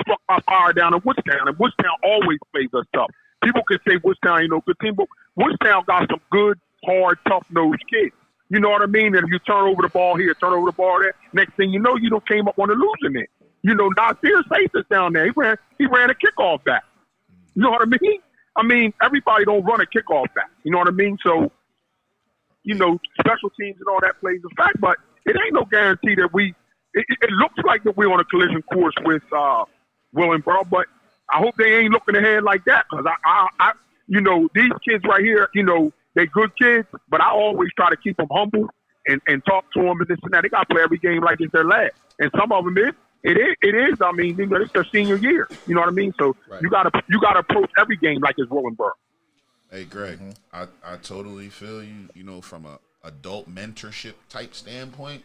struck by fire down in Woodstown, and Woodstown always plays us tough. People can say Woodstown ain't no good team, but Woodstown got some good, hard, tough-nosed kids. You know what I mean? And if you turn over the ball here, turn over the ball there, next thing you know, you don't came up on a losing end. You know, Nasir faced us down there. He ran a kickoff back. You know what I mean? I mean, everybody don't run a kickoff back. You know what I mean? So, you know, special teams and all that plays a fact, but it ain't no guarantee that it looks like that we're on a collision course with Willenboro, but I hope they ain't looking ahead like that, because I you know, these kids right here, you know, they good kids, but I always try to keep them humble and talk to them and this and that. They got to play every game like it's their last, and some of them it is. I mean, it's their senior year. You know what I mean? So Right. you gotta approach every game like it's Willenboro. Hey, Greg, I totally feel you. You know, from a adult mentorship type standpoint,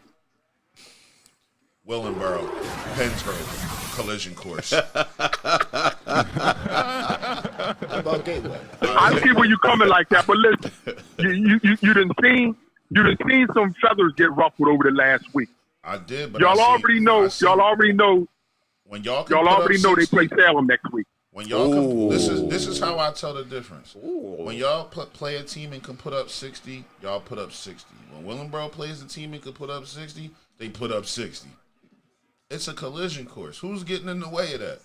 Willenboro, Penns Grove, collision course. What about Gateway? I see where you coming like that, but listen, you done seen some feathers get ruffled over the last week. I did, but Y'all already know. When y'all They play Salem next week. When y'all Ooh. this is how I tell the difference. Ooh. When y'all play a team and can put up 60, y'all put up 60. When Willenboro plays a team and can put up 60, they put up 60. It's a collision course. Who's getting in the way of that?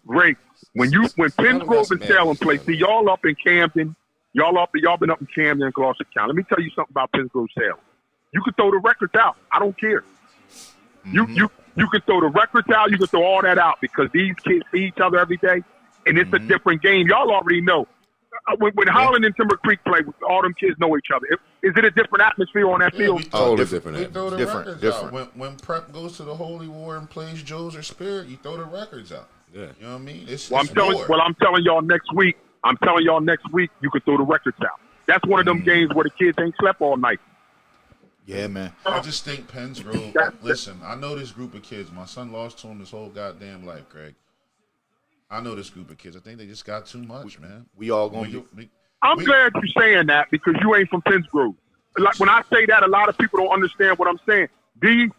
Ray, when Penns Grove and Salem play, see y'all up in Camden, y'all been up in Camden and Gloucester County. Let me tell you something about Penns Grove Salem. You can throw the records out. I don't care. You can throw the records out. You can throw all that out, because these kids see each other every day, and it's a different game. Y'all already know. When Holland and Timber Creek play, all them kids know each other. Is it a different atmosphere on that field? Totally We different. throw the Different, records different. out. When Prep goes to the Holy War and plays Joe's or Spirit, you throw the records out. Yeah. You know what I mean? It's I'm telling y'all next week. You can throw the records out. That's one of them games where the kids ain't slept all night. Yeah, man. I just think Penns Grove. Listen, I know this group of kids. My son lost to him his whole goddamn life, Greg. I know this group of kids. I think they just got too much, man. We all gonna be. I'm glad you're saying that, because you ain't from Penns Grove. Like when I say that, a lot of people don't understand what I'm saying. This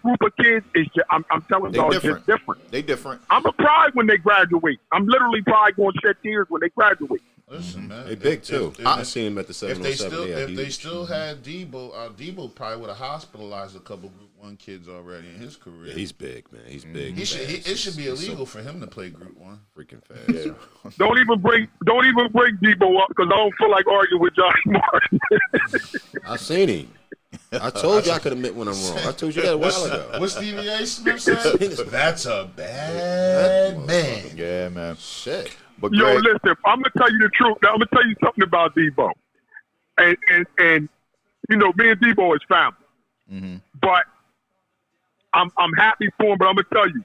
group of kids is just, I'm telling They y'all, different. it's just different. They different. I'm a pride when they graduate. I'm literally probably going to shed tears when they graduate. Listen, man. They big too. If- I seen him at the If they 707. if they still had Debo, Debo probably would have hospitalized a couple Group 1 kids already in his career. Yeah, he's big, man. He's big. It should be illegal for him to play Group 1. Freaking fast. Don't even bring Debo up, because I don't feel like arguing with Josh Martin. I seen him. I told you I could admit when I'm wrong. I told you that a while ago. What Stevie A. Smith said? That's a bad man. Yeah, man. Shit. But Yo, Greg, listen, I'm gonna tell you the truth. Now, I'm gonna tell you something about Debo, and you know, me and Debo is family. But I'm happy for him. But I'm gonna tell you,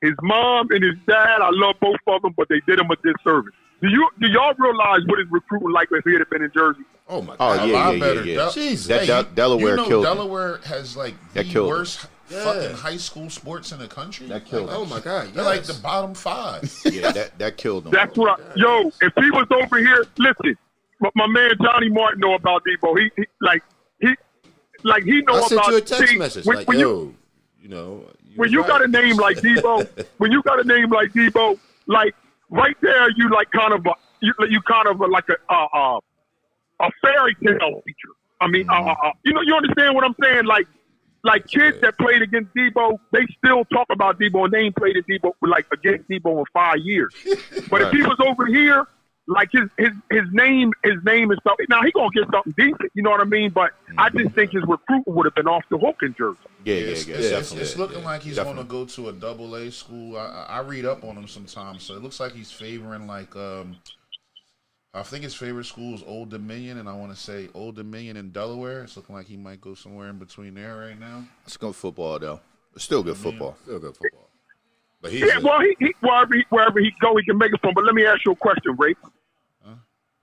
his mom and his dad, I love both of them, but they did him a disservice. Do y'all realize what his recruiting like if he had been in Jersey? Oh my Oh, God. yeah, A lot yeah, better. yeah. Jesus. Delaware you know killed him. Delaware has like That the killed him. worst fucking high school sports in the country. That killed Like, him. Oh my God. They're like the bottom 5. Yeah, that killed him. That's what. If he was over here, listen, my man Johnny Martin know about Debo. He know I about. sent you a text see, message when, like, when yo, you know. when you got a name like Debo, like right there, you like kind of like a fairy tale feature. I mean, you understand what I'm saying? Like kids that played against Debo, they still talk about Debo, and they ain't played against Debo in 5 years. But if he was over here, like his name is something. Now he gonna get something decent, you know what I mean? But I just think his recruiting would have been off the hook in Jersey. It's looking like he's going to go to a AA school. I read up on him sometimes, so it looks like he's favoring like I think his favorite school is Old Dominion, and I want to say Old Dominion in Delaware. It's looking like he might go somewhere in between there right now. It's good football though. It's still good football. Still good football. But he's Yeah, well, he wherever he go, he can make it from. But let me ask you a question, Ray.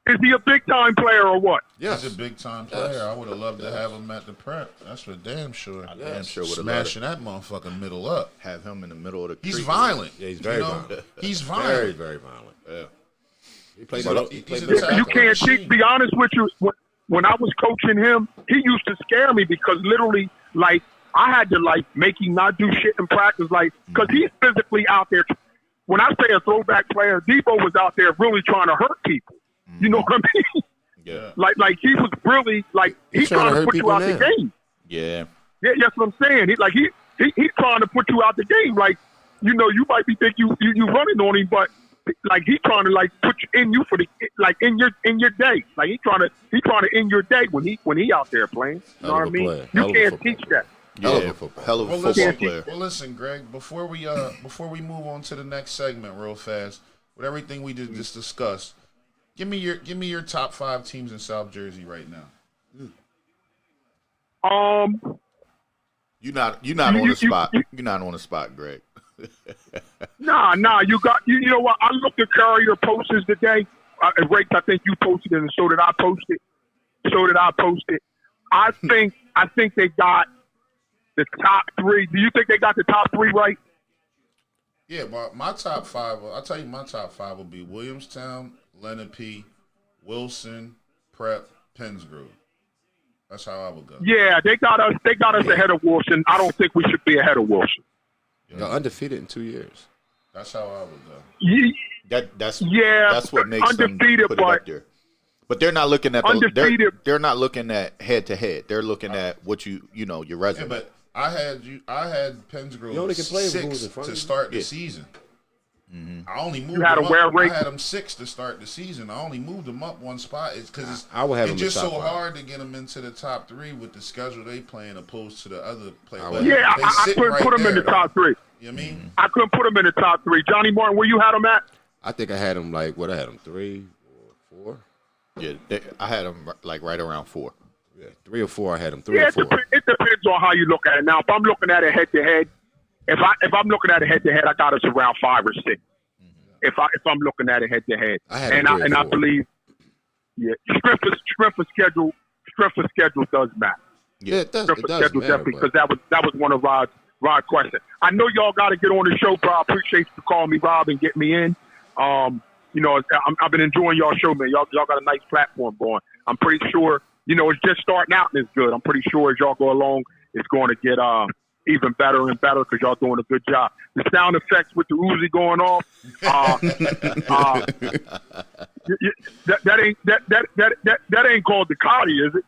Is he a big time player or what? yes. He's a big time player. I would have loved to have him at the prep. That's for damn sure. Damn sure would have Smashing that motherfucking middle up. have him in the middle of the He's creek. violent. Yeah, he's very you know? violent. He's Very, violent. very violent. Yeah. He played He's middle. a- He he's played a middle. tackle. You can't machine. be honest with you. When I was coaching him, he used to scare me because literally, like, I had to like make him not do shit in practice, like, because he's physically out there. When I say a throwback player, Debo was out there really trying to hurt people. You know what I mean? Yeah. Like he was really like he's trying to trying to hurt put you people out the now. game. Yeah. Yeah, that's what I'm saying. He's trying to put you out the game. Like, you know, you might be think you running on him, but like he's trying to like put you in you for the like in your day. Like he's trying to end your day when he out there playing. You know Hell what I of a mean? player. You Hell of a can't football. teach that. Hell of Yeah. a football. Hell of a Well, football listen, player. Greg. Before we move on to the next segment, real fast, with everything we just discussed, give me your top 5 teams in South Jersey right now. You're not on the spot. You're not on the spot, Greg. Nah. You got you know what? I looked at Courier posters today. Rake, I think you posted it, and so did I post it. I think they got the top 3. Do you think they got the top 3 right? Yeah, my top 5. I'll tell you, my top 5 will be Williamstown, Lenape, Wilson, Prep, Pennsgrove. That's how I would go. Yeah, they got us ahead of Wilson. I don't think we should be ahead of Wilson. They're undefeated in 2 years. That's how I would go. That's Yeah, what makes undefeated, them put it up there. But they're not looking at Undefeated. they're not looking at head to head. They're looking at what your Yeah, resume. but I had Pennsgrove You only can play with who's 6 in front to of you. start the season. I only moved had them a wear up. rate? I had them 6 to start the season. I only moved them up one spot. It's because I would have it's them in just top so 5. hard to get them into the top 3 with the schedule they playing opposed to the other players. would. Yeah, They I sit couldn't right put them in the there, top 3. You know what I mean? I couldn't put them in the top 3. Johnny Martin, where you had them at? I think I had him like what I had him 3 or 4. Yeah, I had them like right around 4. Yeah, 3 or 4. I had him 3 Yeah, or 4. it depends on how you look at it. Now, if I'm looking at it head to head, if I'm looking at it head to head, I got us around 5 or 6. If I'm looking at it head to head, I had and him 3 or I 4. believe, strength of schedule does matter. Yeah, it does. Strength It of does schedule matter, definitely, but because that was one of Rod's questions. I know y'all got to get on the show, bro. I appreciate you calling me, Rob, and get me in. You know, I've been enjoying y'all show, man. Y'all got a nice platform going. I'm pretty sure, you know, it's just starting out and it's good. I'm pretty sure as y'all go along, it's going to get even better and better because y'all doing a good job. The sound effects with the Uzi going off, that ain't called Ducati, is it?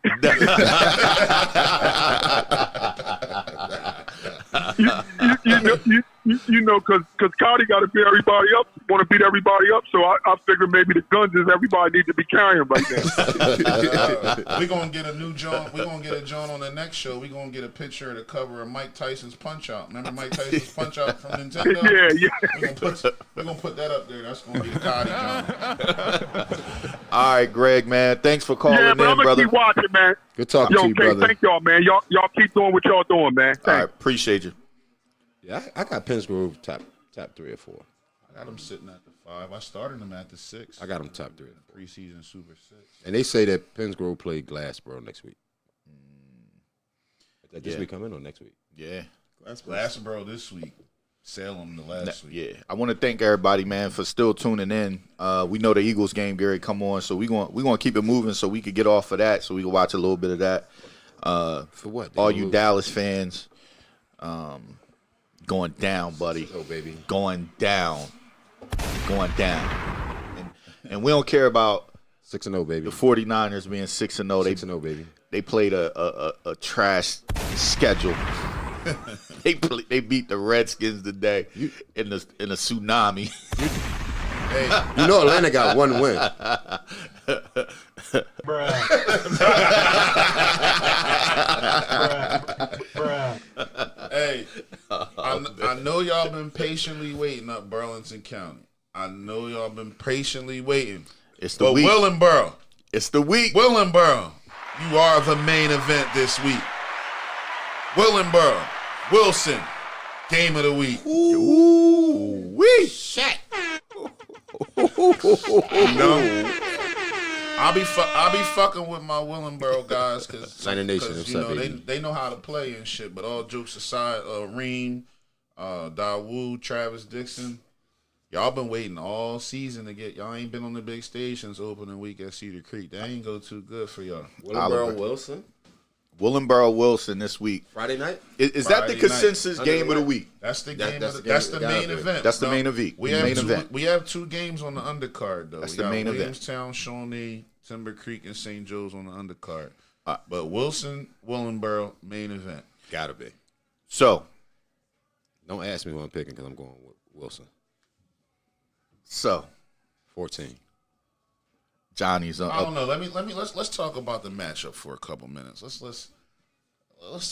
You know, because Cardi got to beat everybody up, want to beat everybody up. So I figure maybe the guns is everybody needs to be carrying right now. We're gonna get a new John. We're gonna get a John on the next show. We're gonna get a picture of the cover of Mike Tyson's Punch Out. Remember Mike Tyson's Punch Out from Nintendo? Yeah. We're gonna put that up there. That's gonna be the Cardi John. All right, Greg, man. Thanks for calling Yeah, in, but I'm gonna brother. keep watching, man. good talking to you, okay, brother. thank y'all, man. Y'all keep doing what y'all doing, man. All right, Thanks. appreciate you. Yeah, I got Pennsgrove top 3 or 4. I got him sitting at the 5. I started them at the 6. I got them top 3. Preseason Super 6. And they say that Pennsgrove play Glassboro next week. Is that this Yeah. week coming or next week? Yeah. Glassboro this week. Salem the last week. Yeah, I want to thank everybody, man, for still tuning in. We know the Eagles game, Gary, come on, so we going to keep it moving so we could get off of that, so we can watch a little bit of that. For what? All you Dallas fans, going down, buddy. Oh, baby. Going down. And we don't care about 6-0, baby. the 49ers being 6-0. 6-0, baby. They played a trash schedule. They beat the Redskins today in a tsunami. Hey, You know Atlanta got 1 win. hey, I know y'all been patiently waiting up Burlington County. I know y'all been patiently waiting. It's the But week. Willenboro, It's the week. Willenboro, you are the main event this week. Willenboro, Wilson, game of the week. Ooh, wee. No. I'll be fucking with my Willenboro guys because Niner Nation, what's you up, know baby? they know how to play and shit. But all jokes aside, Reem, Dawood, Travis Dixon, y'all been waiting all season to get. Y'all ain't been on the big stage since opening week at Cedar Creek. That ain't go too good for y'all. Oliver. Wilson. Willenboro Wilson this week. Friday night? Is that the Friday consensus night. game of the week? That's the That- game. that's Of the the, that's game. the It main gotta be. event. That's the main event. We The have main two. event. We have 2 games on the undercard though. That's we the got main event. Williamstown, Shawnee, Timber Creek, and St. Joe's on the undercard. right. But Wilson, Willenboro, main event. Gotta be. So, Don't ask me who I'm picking because I'm going with Wilson. 14. Johnny's I don't up. know. Let's talk about the matchup for a couple minutes. Let's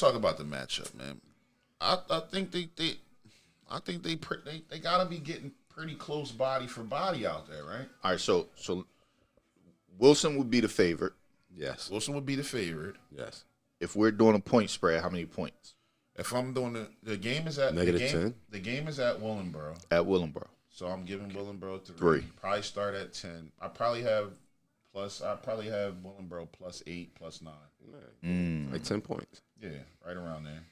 talk about the matchup, man. I think they gotta be getting pretty close body for body out there, right? All right, so Wilson would be the favorite. Yes. Wilson would be the favorite. Yes. If we're doing a point spread, how many points If I'm doing the game is at Negative the game, 10. The game is at Willenboro, at Willenboro? so I'm giving Willenboro 3. 3. Probably start at 10. I probably have Willenboro plus 8, plus 9. Like 10 points. Yeah, right around there.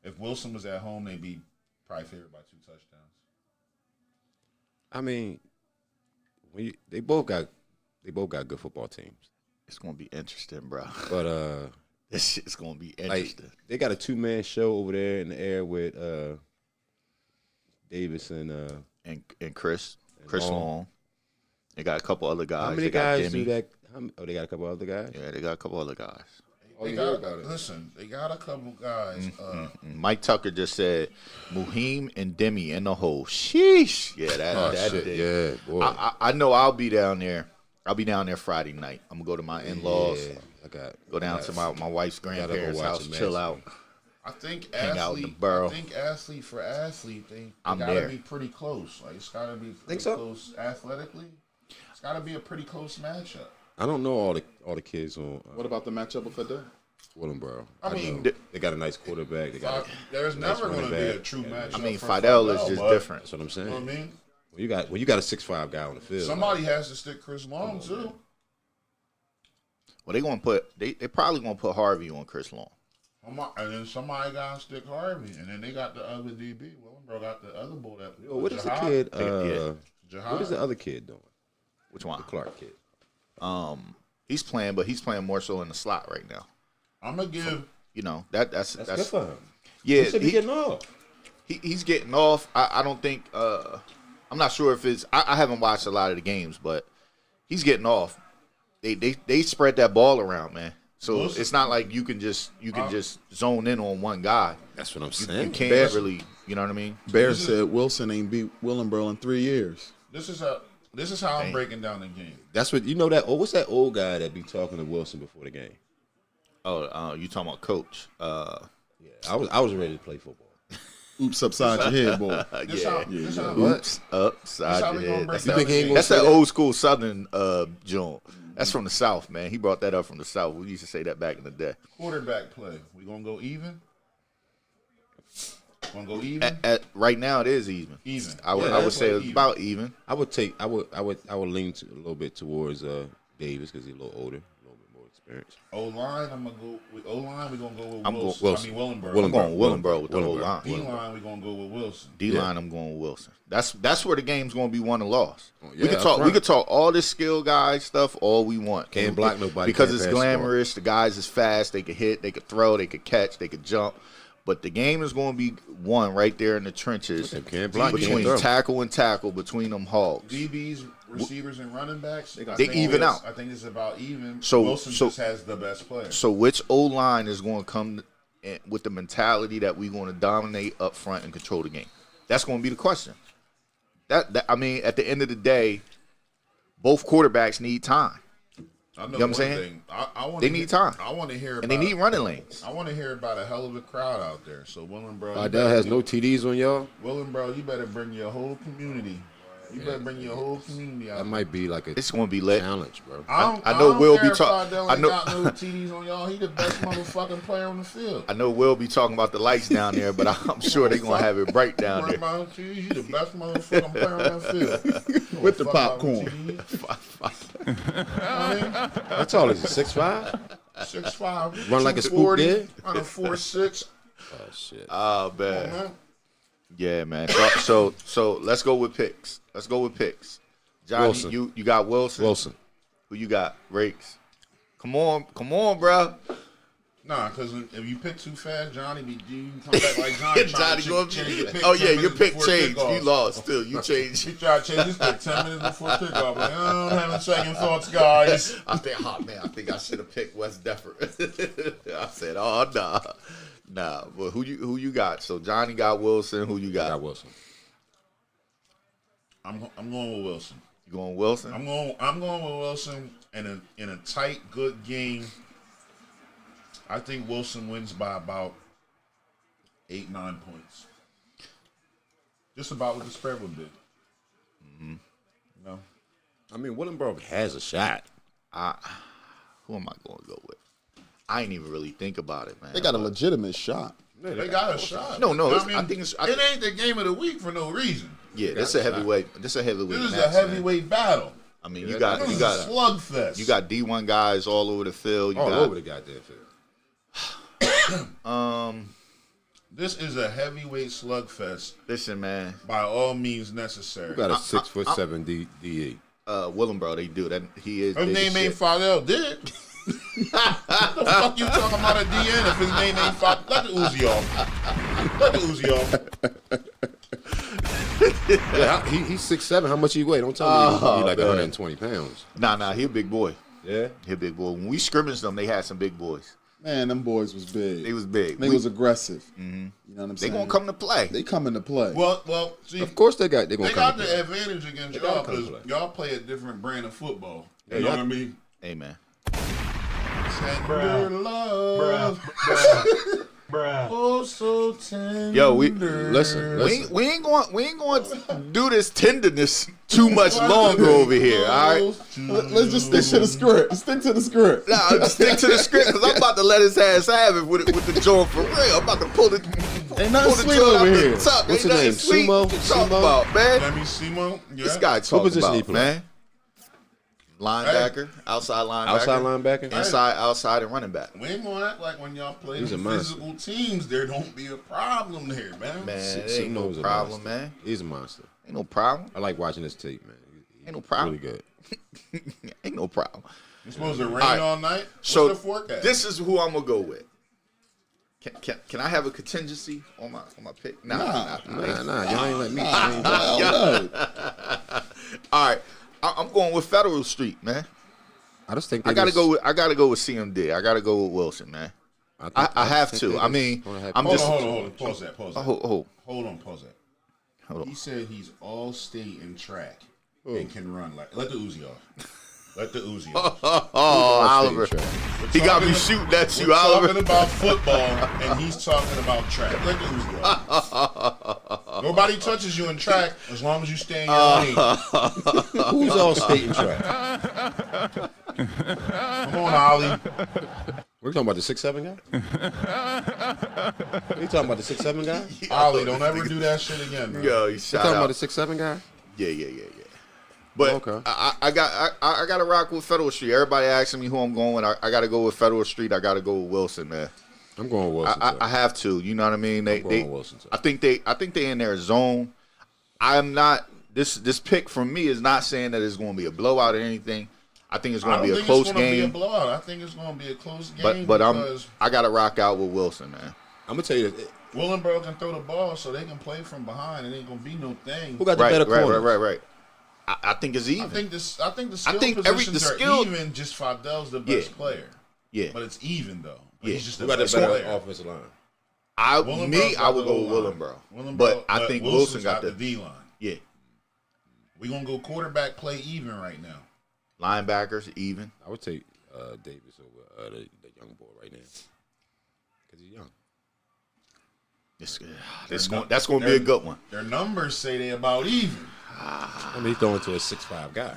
If Wilson was at home, they'd be probably favored by 2 touchdowns. I mean, they both got good football teams. It's gonna be interesting, bro. But This shit's gonna be like interesting. they got a 2-man show over there in the air with Davis and And Chris Long. Long. They got a couple other guys. how many They got guys Demi. do that? They got a couple other guys. Yeah, they got a couple other guys. They you got, heard about it. Listen, they got a couple guys. Mike Tucker just said Muheem and Demi in the hole. Sheesh. Yeah, that Shit, day. yeah, boy. I know I'll be down there. I'll be down there Friday night. I'm gonna go to my in-laws. Yeah, I got Go down to my wife's gotta go grandparents' watch house, a match, chill man. out. I think Hang out in the athlete. borough. I think athlete for athlete, they I'm gotta there. be pretty close. Like it's gotta be pretty Think so? close athletically. It's gotta be a pretty close matchup. I don't know all the kids on What about the matchup of the day? Willenboro. I mean, know. They got a nice quarterback. They got. there's nice never going to running be a back. true matchup. I mean, for Fidel is just but- different. That's what I'm You saying. know what I mean? When you got a 6'5" guy on the field. Somebody has to stick Chris Long too. Well, they probably gonna put Harvey on Chris Long. And then somebody got to stick Harvey, and then they got the other DB. Willenboro got the other boy that. Yo, what is the Jihad. kid? Yeah. Jihad. What is the other kid doing? Which one? The Clark kid. He's playing, but he's playing more so in the slot right now. I'm gonna give. You know that's That's good for him. yeah. He should be getting off. He's getting off. I don't think. I'm not sure if it's. I haven't watched a lot of the games, but he's getting off. They spread that ball around, man. So Wilson- it's not like you can just zone in on one guy. That's what I'm You saying. can't really. You know what I mean? Bear said Wilson ain't beat Willenboro in 3 years. This is how I'm breaking down the game. That's what you know. That what's that old guy that be talking to Wilson before the game? Oh, you talking about Coach? Yeah, I was ready to play football. Oops, upside your head, boy. This how Oops, upside This how your we gonna head. break That's down that, the game. that's that old school Southern joint. That's from the South, man. He brought that up from the South. We used to say that back in the day. quarterback play. We gonna go even. Gonna go even. Right now, it is even. Even. I would that's say like it's even. about even. I would lean a little bit towards Davis because he's a little older, a little bit more experienced. O-line, I'm gonna go with O-line. We're gonna go with I'm Wilson. going I mean Willenboro. I'm going Willenboro with the whole line. D-line, we're gonna go with Wilson. D-line, I'm going with Wilson. That's where the game's going to be won and lost. yeah, we could talk all this skill guy stuff all we want. Can't block nobody because can't it's pass the glamorous. The guys is fast. They could hit. They could throw. They could catch. They could jump. But the game is going to be won right there in the trenches Can't block, can't between throw. tackle and tackle between them hogs. DBs, receivers, and running backs. They I think even it's- out. I think it's about even. So- Wilson so- just has the best player. So which O-line is going to come with the mentality that we're going to dominate up front and control the game? That's going to be the question. That I mean, at the end of the day, both quarterbacks need time. I know You know what I'm one saying? thing. I want They need time. I want to hear And they need running lanes. I want to hear about a hell of a crowd out there. So Willenboro, Vidal has no TDs on y'all. Willenboro, you better bring your whole community. You better bring your whole community out. That might be like a It's going to be lit. challenge, bro. I know don't Will care be if talk- Vidal I ain't know- got no TDs on y'all. He the best motherfucking player on the field. I know Will be talking about the lights down there, but I'm sure they're going to have it bright down Worry there. about TDs. You the best motherfucking player on that field. With the Fuck about popcorn. TDs. How tall is he? 6'5"? 6'5". Run like a scoop 240, there? Run a 4'6". Oh shit. Oh, man. Man. Yeah, man. So let's go with picks. Let's go with picks. Johnny, Wilson. you got Wilson. Wilson. Who you got? Rakes. Come on, bro. Nah, because if you pick too fast, Johnny you come back like Johnny. Johnny going. change your pick Oh 10 yeah, your minutes pick before changed. kickoff. You lost. Still, you changed. He tried to change his pick 10 minutes before kickoff. Like, I'm having second thoughts, guys. I think I should have picked Wes Deffer. I said, oh nah. But who you got? So Johnny got Wilson. Who you I got? got Wilson. I'm going with Wilson. You going Wilson? I'm going with Wilson in a tight, good game. I think Wilson wins by about 8-9 points. Just about what the spread would be. Mm-hmm. You know? I mean, Willenboro has a shot. Who am I going to go with? I ain't even really think about it, man. They got a legitimate shot. They got a shot. No, You know what I think it's- it ain't the game of the week for no reason. Yeah, this a heavyweight. This a heavyweight. This is match, a heavyweight battle. Man. I mean, Yeah, you got This you is got a slugfest. you got D1 guys all over the field. You All got over the goddamn field. This is a heavyweight slugfest listen, man. by all means necessary. We got a 6'7" DE. Willenboro, they do that. He is. His big as name ain't shit. Fidel, did it? What the fuck you talking about a DN if his name ain't Fidel? Let the Uzi off. Let the Uzi off. Yeah, he's 6'7". How much he weigh? Don't tell me he like 120 pounds. Nah, he a big boy. Yeah. He a big boy. When we scrimmaged them, they had some big boys. Man, them boys was big. They was big. They was aggressive. You know what I'm They saying? gonna come to play. They come into play. Well, see, Of course they gonna they come. got to the play. advantage against They y'all gotta come because play. y'all play a different brand of football. You Yeah, know y'all- what I mean? Amen. Tender love. Oh, so tender. Yo, Listen. we ain't going to do this tenderness too much longer over here. All right. Let's just stick to the script. Stick to the script. Nah, stick to the script because I'm about to let his ass have it with the joint for real. I'm about to pull it. Ain't nothing pull the sweet joint out over the here. top. What's Ain't his name? nothing sweet Sumo? to talk Sumo? about, man. Let me see, Mo. Yeah. This guy talking position he about, play? man. Linebacker, outside linebacker, Outside linebacker? inside, outside, and running back. We ain't gonna act like when y'all play He's a physical teams, there don't be a problem there, man. Man, it Sumo ain't no is a problem, monster. man. He's a monster. Ain't no problem. I like watching this tape, man. Ain't no problem. Really good. Ain't no problem. It's supposed to rain All right. all night. What's So the forecast? this is who I'm gonna go with. Can I have a contingency on my pick? Nah. Nah, y'all ain't let me. All right, I'm going with Federal Street, man. I just think I gotta go with CMD. I gotta go with Wilson, man. I have to. I mean, I'm hold just on. Pause that. Pause that. hold Hold on. on. He said he's all state in track and can run. Let the Uzi off. Let the Uzi off. Oh, Oliver, he got me shooting at you, We're Oliver. talking about football, and he's talking about track. Let the Uzi off. Nobody touches you in track as long as you stay in your lane. Who's all state and track? Come on, Ollie. We're talking about the 6'7" guy? You talking about the 6'7" guy? Ollie, don't ever do that shit again, man. Yo, you You shout talking out. about the 6'7" guy? Yeah. But Okay. I got to rock with Federal Street. Everybody asking me who I'm going with. I got to go with Federal Street. I got to go with Wilson, man. I'm going Wilson. I have to. You know what I mean? I'm going Wilson, too. I think they in their zone. I'm not. This pick from me is not saying that it's going to be a blowout or anything. I think it's going to be a close game. Be a blowout. I think it's going to be a close game. But because I got to rock out with Wilson, man. I'm going to tell you this. Willenboro can throw the ball, so they can play from behind. It ain't going to be no thing. Who got the better corner? Right. I think it's even. I think the skill think positions the skill- are even. Just Fidel's the best Yeah. player. Yeah. But it's even though. Yeah. He's just Who the got the best better player. offensive line? I Willenboro's got would the go with O-line. Willenboro. But I think Wilson Wilson's got the the D line. yeah. We're gonna go quarterback play even right now. Linebackers even. I would take Davis over the young boy right now. Because he's young. That's going to be a good one. Their numbers say they about even. I mean, he's throwing to a 6'5" guy.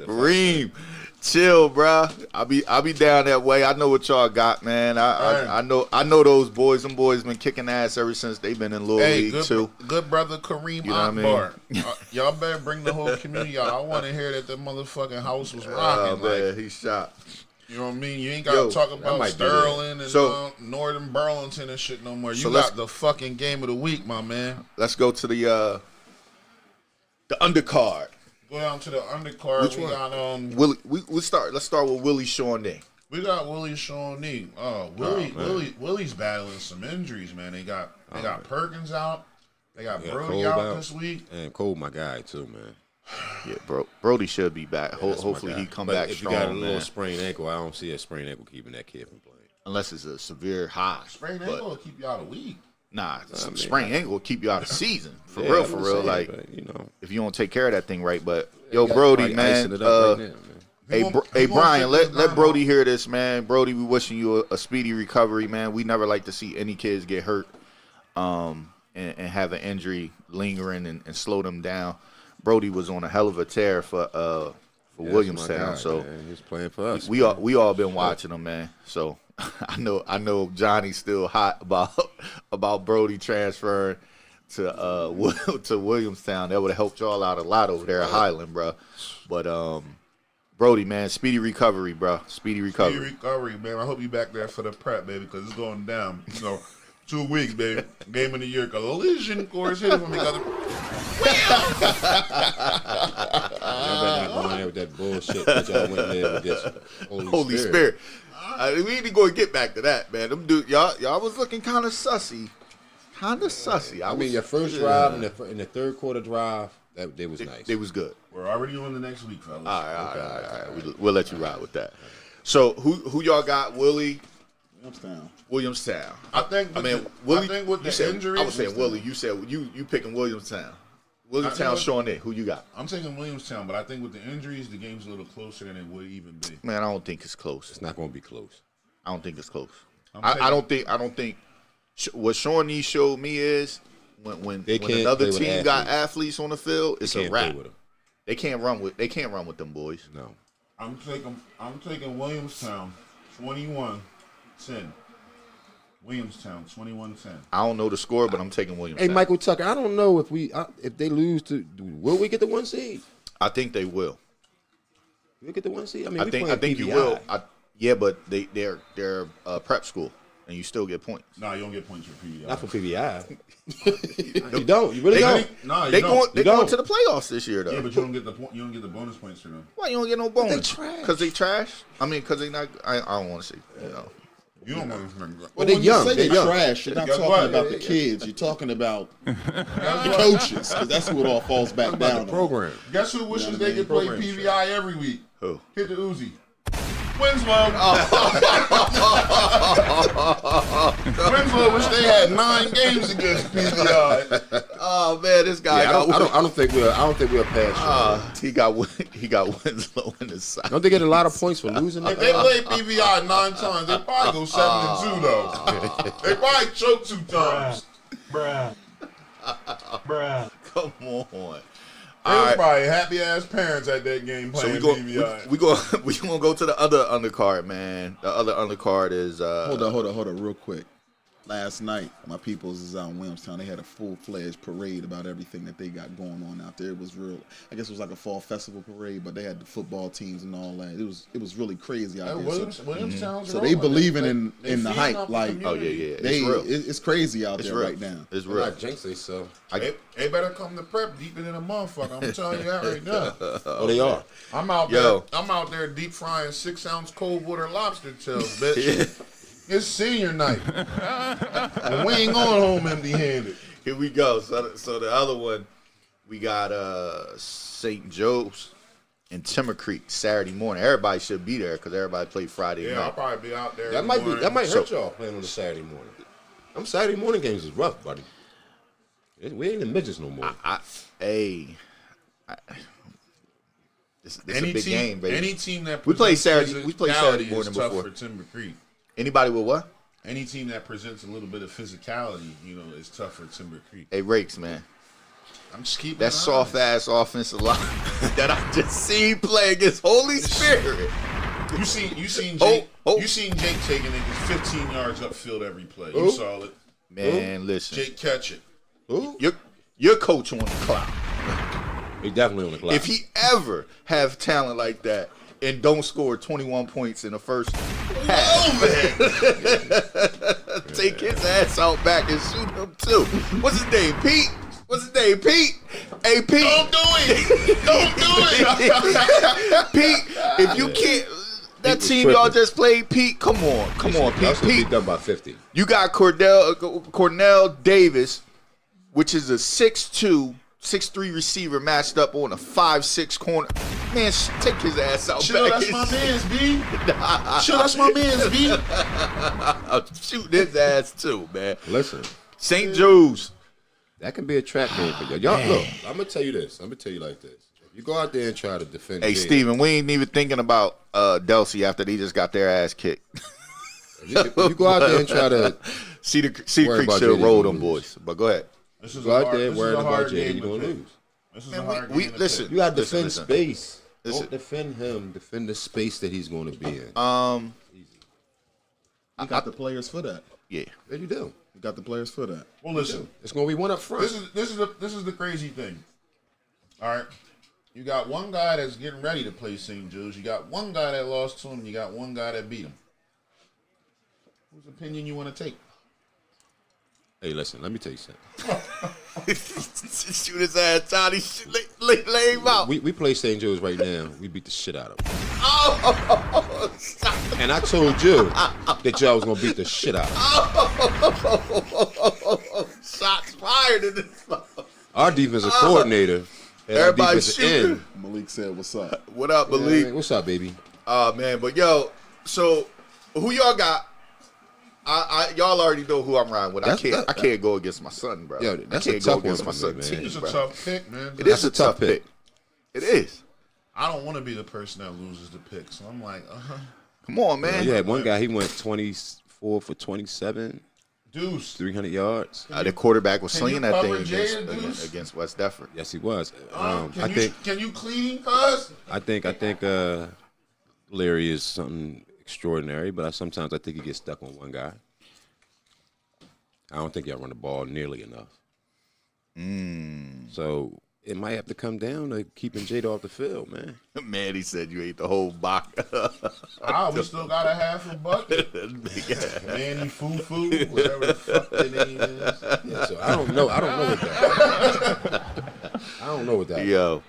Reem, chill, bruh. I'll be down that way. I know what y'all got, man. I know those boys. Them boys been kicking ass ever since they've been in Little League too. Good brother Kareem You know what I Akbar. Y'all better bring the whole community out. I want to hear that the motherfucking house was Oh rocking. man, he shot. You know what I mean? You ain't got to talk about might be Sterling and So- Northern Burlington and shit no more. You So let's- got the fucking game of the week, my man. Let's go to the undercard. Go down to the undercard. Which we one? got Willie, let's start with Willie Shawnee. we got Willie Shawnee. Willie's battling some injuries, man. They got Perkins out. They got Brody Cole out this week. And Cole, my guy, too, man. Yeah, bro. Brody should be back. That's my Hopefully guy. he come But back if strong, you got a little man. sprained ankle, I don't see a sprained ankle keeping that kid from playing. Unless it's a severe high. Sprained But, ankle will keep you out a week. Nah, mean, sprained ankle will keep you out of season. For Yeah, real, I'm for just real. saying, Like, but, you know, if you don't take care of that thing right. But, yo, got Brody, probably man. icing it up right now, man. Hey, He gonna Brian, take his let time Brody off. hear this, man. Brody, we wishing you a speedy recovery, man. We never like to see any kids get hurt and have an injury lingering and slow them down. Brody was on a hell of a tear for That's my Williamstown, guy, so man. He's playing for us. we all been watching him, man. So I know Johnny's still hot about Brody transferring to Williamstown. That would have helped y'all out a lot over there at Highland, bro. But Brody, man, speedy recovery, bro. Speedy recovery. Speedy recovery, man. I hope you back there for the prep, baby, because it's going down. 2 weeks, baby. Game of the year. Collision course hit from each other. Y'all better not go in there with that bullshit that y'all went there with this Holy Spirit. We need to go and get back to that, man. Them dude, y'all was looking kind of sussy. I mean, your first drive and the third quarter drive, they was nice. They was good. We're already on the next week, fellas. All right. We'll let you ride with that. So who y'all got? Williamstown. I think with you the said, injuries, I was saying Willie. You said you picking Williamstown. Williamstown, Shawnee. Who you got? I'm taking Williamstown, but I think with the injuries, the game's a little closer than it would even be. Man, I don't think it's close. It's not going to be close. I don't think it's close. I'm I don't think. What Shawnee showed me is when They can't another play with team got athletes. athletes on the field, it's a Can't play wrap. with 'em. They can't run with them boys. No. I'm taking Williamstown 21-10. Williamstown 21-10. I don't know the score, but I'm taking Hey, Williamstown. Michael Tucker, I don't know if they lose to, will we get the 1 seed? I think they will. We get the 1 seed? I mean, I we think playing you PBI. will. Yeah, but they're prep school, and you still get points. Nah, you don't get points for PBI. Not for PBI. You don't. You really don't. Nah, you They don't. going to the playoffs this year though. Yeah, but you don't get the bonus points for them. Why you don't get no bonus? trash. Because they trash. I mean, because they not. I don't want to see. You don't want to. But they when young. you say They they young. trash, you're not Guess talking what? about the kids. You're talking about the coaches, because that's who it all falls back About down the on. program. Guess who wishes what I they mean? could play Program PBI every week? Who? Hit the Uzi. Winslow. Winslow wish they had 9 games against PBI. Oh man, this guy Yeah, I don't think we'll pass. he got Winslow in his side. Don't they get a lot of points for losing? If they play PBI 9 times, they probably go 7-2 though. They probably choke 2 times. Come on. All right. Probably happy ass parents at that game So playing we DVI. we gonna go to the other undercard, man. The other undercard is Hold on, real quick. Last night, my peoples is out in Williamstown. They had a full-fledged parade about everything that they got going on out there. It was real. I guess it was like a fall festival parade, but they had the football teams and all that. It was really crazy out there. Williamstown's So they rolling. believing They in the feeding hype. off the Like, community. It's they, real. it's crazy out It's there real. right now. It's Well, real. not jinx they so. They better come to prep deeper than a motherfucker. I'm telling you that right now. Oh, they are. I'm out Yo. there. I'm out there deep frying 6-ounce cold water lobster tails, bitch. It's senior night, and we ain't going home empty-handed. Here we go. So the other one, we got St. Joe's and Timber Creek Saturday morning. Everybody should be there because everybody played Friday Yeah, I'll night. probably be out there. That might hurt So- y'all playing on the Saturday morning. Them Saturday morning games is rough, buddy. We ain't the midgets no more. This is a big game, baby. Any team that We played presents Saturday- we played Saturday physicality morning is tough before. for Timber Creek. Anybody with what? Any team that presents a little bit of physicality, is tough for Timber Creek. Hey, Rakes, man. I'm just keeping That an eye. soft ass offensive line that I just seen play against Holy Spirit. You seen Oh, Jake? oh. You seen Jake taking niggas 15 yards upfield every play. You saw it. Man, listen. Jake catch it. Who? Your coach on the clock. He definitely on the clock. If he ever have talent like that and don't score 21 points in the first half, take his ass out back and shoot him too. What's his name, Pete? Pete? Hey, Pete. Don't do it. Don't do it. Pete, if you can't, that was team y'all tripping. just played, Pete, come on, Y'all Pete. should be Pete, done by 50. you got Cornell Davis, which is a 6'2", 6'3" receiver matched up on a 5'6" corner. Man, take his ass out Chill, back. that's my man's, B. Chill, that's my man's, B. I'm shooting his ass too, man. Listen, St. Joe's. that can be a trap game for y'all. Y'all look, I'm gonna tell you this. I'm gonna tell you like this. If you go out there and try to defend, Hey, Jada, Steven, we ain't even thinking about Delsey after they just got their ass kicked. if you go out there and try to Cedar Worry Creek about should have JD rolled gonna them lose. boys. But go ahead. This is go out there worrying about Jada, you gonna lose. This is Man, a hard we game to listen. pick. You gotta Listen, defend listen. space. Listen. Don't defend him. Defend the space that he's going to be in. You got the players for that. Yeah. There you do. You got the players for that. Well, listen. It's going to be one up front. This is the crazy thing. All right, you got one guy that's getting ready to play St. Joe's. You got one guy that lost to him. You got one guy that beat him. Whose opinion you want to take? Hey, listen. Let me tell you something. Shoot his ass, Johnny. Lay him out. We play St. Joe's right now. We beat the shit out of him. Oh, stop. And I told you that y'all was going to beat the shit out of him. Shots fired in this. Our defensive coordinator and our Everybody defensive shooting. end. Malik said, "What's up?" What up, Hey, Malik? what's up, baby? Oh man, but yo, so who y'all got? Y'all already know who I'm riding with. I can't go against my son, bro. Yo, I that's a can't go tough one against my for son me, man. team, It's a bro. tough pick, man. It is a That's a tough tough pick. It is. I don't want to be the person that loses the pick, so I'm like, Come on, man. You had one guy, he went 24 for 27, Deuce. 300 yards. The quarterback was Can slinging you that thing cover Jada Deuce? against West Defford. Yes, he was. Can you clean, cuz? I think Larry is something extraordinary, but sometimes I think he gets stuck on one guy. I don't think y'all run the ball nearly enough. So it might have to come down to keeping Jada off the field, man. Man, he said you ate the whole box. We still got a half a bucket. Manny Foo, whatever the fuck the name is. Yeah, so I don't know what that. Yo.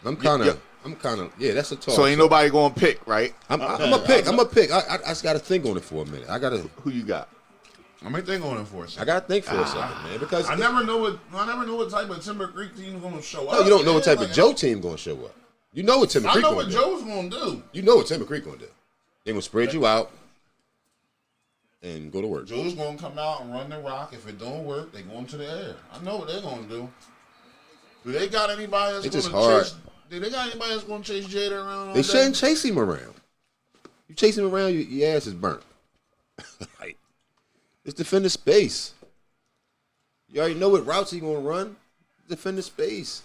I'm kind of. Yeah, that's a talk. So ain't nobody going to pick, right? I'm a pick. I just got to think on it for a minute. Who you got? I may think on it for a I second. got to think for a second, man, because I never know what type of Timber Creek team is gonna show up. no, you don't know what man. type of Joe team going to show up. You know what Timber I Creek know going what to do. Joe's gonna do. You know what Timber Creek going to do. They going to spread you out and go to work. Joe's gonna come out and run the rock. If it don't work, they going to the air. I know what they're gonna do. Do they got anybody that's It's just gonna hard. chase? Do they got anybody that's gonna chase Jada around? All They day? shouldn't chase him around. You chase him around, your ass is burnt. Like, it's defend the space. You already know what routes he gonna run. Defend the space.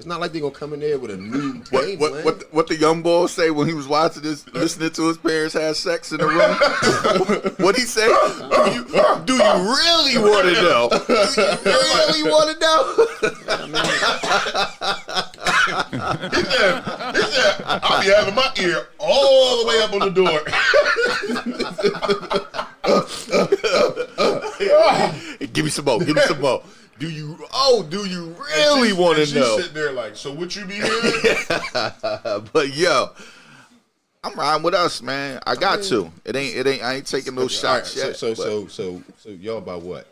It's not like they're gonna come in there with a new game plan. What the young boy say when he was watching this, listening to his parents have sex in the room? What he say? Do you really want to know? Do you really want to know? He said, I'll be having my ear all the way up on the door. Give me some more. Give me some more. Do you really want to know? She's sitting there like, so what you be hearing? But yo, I'm riding with us, man. I got to. It ain't. I ain't taking no shots yet. So y'all about what?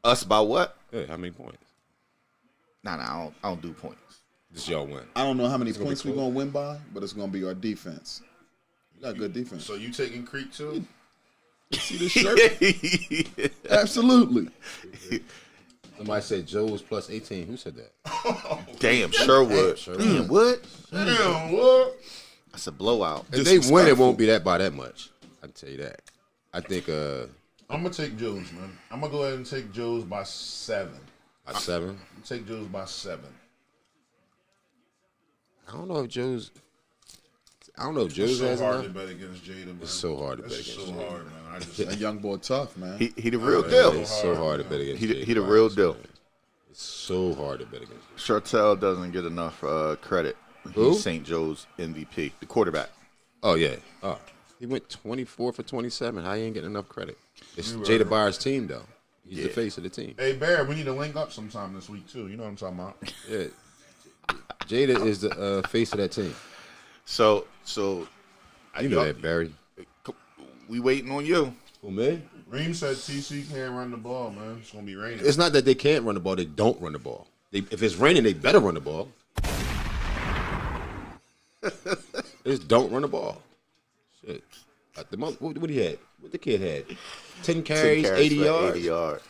Us about what? Yeah, how many points? Nah, I don't do points. This y'all win. I don't know how many points we're gonna win by, but it's gonna be our defense. We got good defense. So you taking Creek too? See this shirt? Absolutely. Somebody said Joe's plus 18. Who said that? Damn, Sherwood. Damn, what? Damn, what? That's a blowout. If they win, it won't be that by that much. I can tell you that. I think I'm gonna take Joe's, man. I'm gonna go ahead and take Joe's by 7. by 7. Take Joe's by 7. I don't know if Joe's It's has so hard enough. to bet against Jada, man. It's so hard to bet That's against so Jada. hard, man. I just That young boy tough, man. He the real Yeah, deal. it's so hard to bet against. He Jay the Byers, real deal. man. It's so hard to bet against. Chartel doesn't get enough credit. Who? He's St. Joe's MVP, the quarterback. Oh yeah. Oh, he went 24 for 27. How he ain't getting enough credit? It's Jada Byers' team though. He's the face of the team. Hey, Bear, we need to link up sometime this week too. You know what I'm talking about? Yeah. Jada is the face of that team. So You know that, Barry. we waiting on you. Who, me? Reem said TC can't run the ball, man. It's gonna be raining. It's not that they can't run the ball. They don't run the ball. If it's raining, they better run the ball. They just don't run the ball. Shit. What he had? What the kid had? 10 carries, 80 for yards. 80 yards.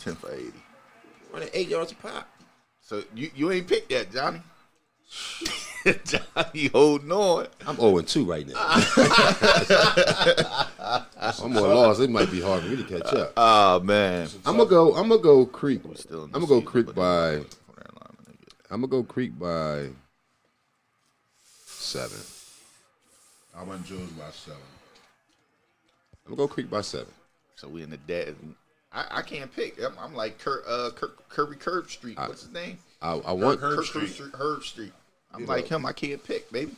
10 for 80. Running 8 yards a pop. So you ain't picked yet, Johnny. Johnny holding on. I'm 0-2 right now. I'm more lost. It might be hard for me to catch up. Oh man. I'm gonna go Creek. Still in the I'm gonna go season, Creek but by. I'm gonna go Creek by 7. I went Joe's by 7. I'm gonna go Creek by 7. So we in the dead. I can't pick. I'm like Kirby Curb Street. What's his name? I want. Herb Street. Herb Street. I'm like him. I can't pick, baby.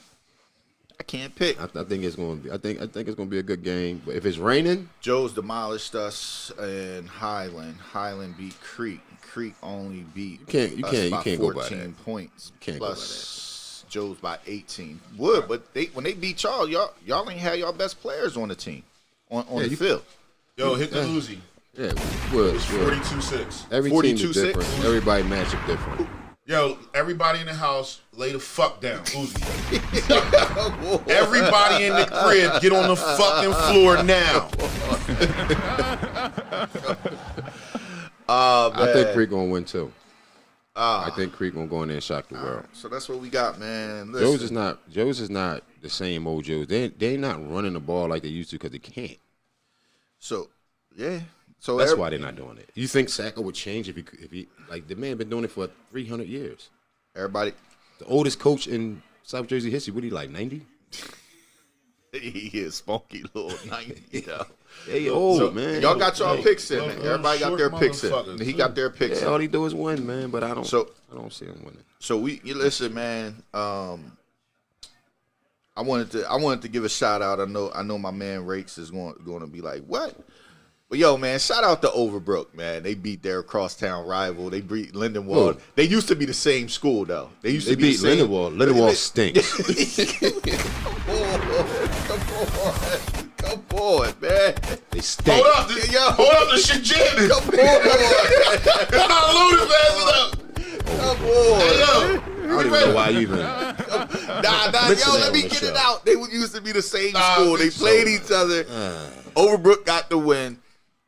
I can't pick. I think it's gonna be. I think it's gonna be a good game. But if it's raining, Joe's demolished us in Highland. Highland beat Creek. Creek only beat you us can't by go 14 by that. points. Can't go by Plus Joe's by 18. Would, but when they beat y'all ain't had y'all best players on the team on the field. Yo, hit the Uzi. yeah, would. 42-6. Every team is 42-6? different. Everybody match up different. Yo, everybody in the house, lay the fuck down. Uzi. Everybody in the crib, get on the fucking floor now. I think Creek gonna win too. I think Creek gonna go in there and shock the world. So that's what we got, man. Joe's is not the same old Joe's. They not running the ball like they used to because they can't. So yeah. So That's why they're not doing it. You think Sacco would change if he like the man been doing it for 300 years? everybody. The oldest coach in South Jersey history. What he like 90? He is spunky little 90 though. Hey, old So, man. y'all got y'all picks in. little Everybody got their short picks in. motherfuckers, He too. got their picks Yeah, in. all he do is win, man. But I don't see him winning. So you listen, man. I wanted to give a shout out. I know my man Rakes is going to be like, what? But yo, man, shout out to Overbrook, man. They beat their crosstown rival. They beat Lindenwold. Who? They used to be the same school though. They used They to be beat the same. Lindenwold. Lindenwold stinks. Come on, man. They stink. Hold up, hold up, this shit jamming. Come on. Not losing fast enough. Come on. Hey, yo. I don't even know why you even. Nah, Mention yo, that let me on the get show. it out. They used to be the same Nah, I school. They think so, played man. each other. Overbrook got the win.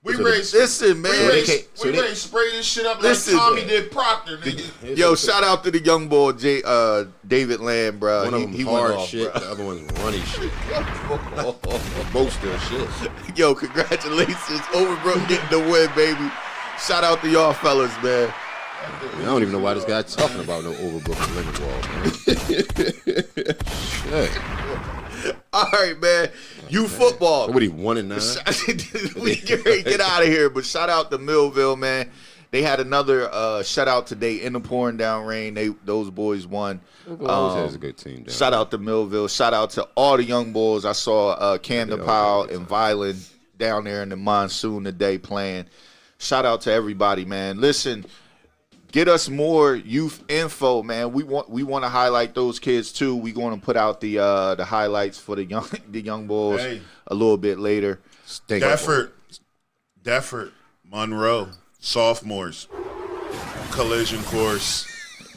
We ready Listen, man. to so they- spray this shit up Listen, like Tommy man. did Proctor, nigga. Yo, shout out to the young boy, David Lamb, bro. One of them he hard went off, shit, bro. the other one's runny shit. Both still shit. Yo, congratulations, Overbrook getting the win, baby. Shout out to y'all fellas, man. I don't even know why this guy's talking about no overbooking Lindenwold, man. Shit. All right, man. You football. What are you, 1-9? We get ready to get out of here, but shout out to Millville, man. They had another shutout today in the pouring down rain. Those boys won. Always has a good team down Shout out to Millville. Shout out to all the young boys. I saw Camden Powell and Violin down there in the monsoon today playing. Shout out to everybody, man. Listen, get us more youth info, man. We want to highlight those kids too. We going to put out the highlights for the young boys a little bit later. Defford, Monroe, sophomores, collision course.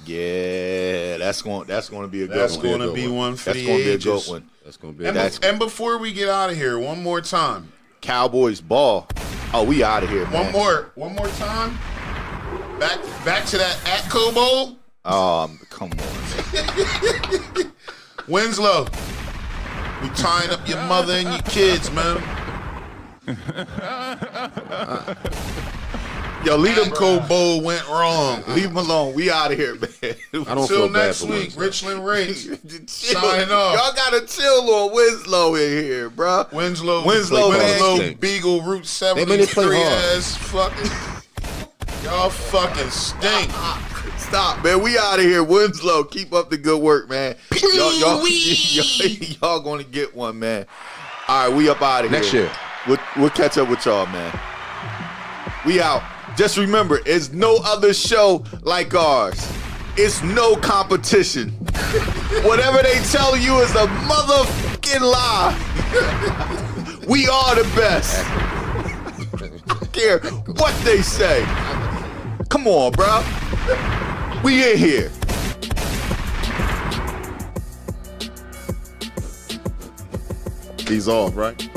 Yeah, that's going to be a good one. That's going to be one for the ages. That's going to be a good one. That's going to be And before we get out of here, one more time. Cowboys ball. Oh, we out of here, man. One more time. Back to that Atco Bowl. Come on. Winslow, we tying up your mother and your kids, man. Yo, leave them Atco Bowl went wrong. Leave them alone. We out of here, man. I don't Till feel bad next for week, Winslow. Richland Rates. Chill. Sign off. Y'all gotta chill on Winslow in here, bro. Winslow, man. Beagle Route They made it play 73 hard. ass fucking. Y'all fucking stink. Stop, man. We out of here. Winslow, keep up the good work, man. Y'all gonna get one, man. All right, we up out of here. Next year. We'll catch up with y'all, man. We out. Just remember, it's no other show like ours. It's no competition. Whatever they tell you is a motherfucking lie. We are the best. Don't care what they say. Come on, bro. We in here. He's off, right?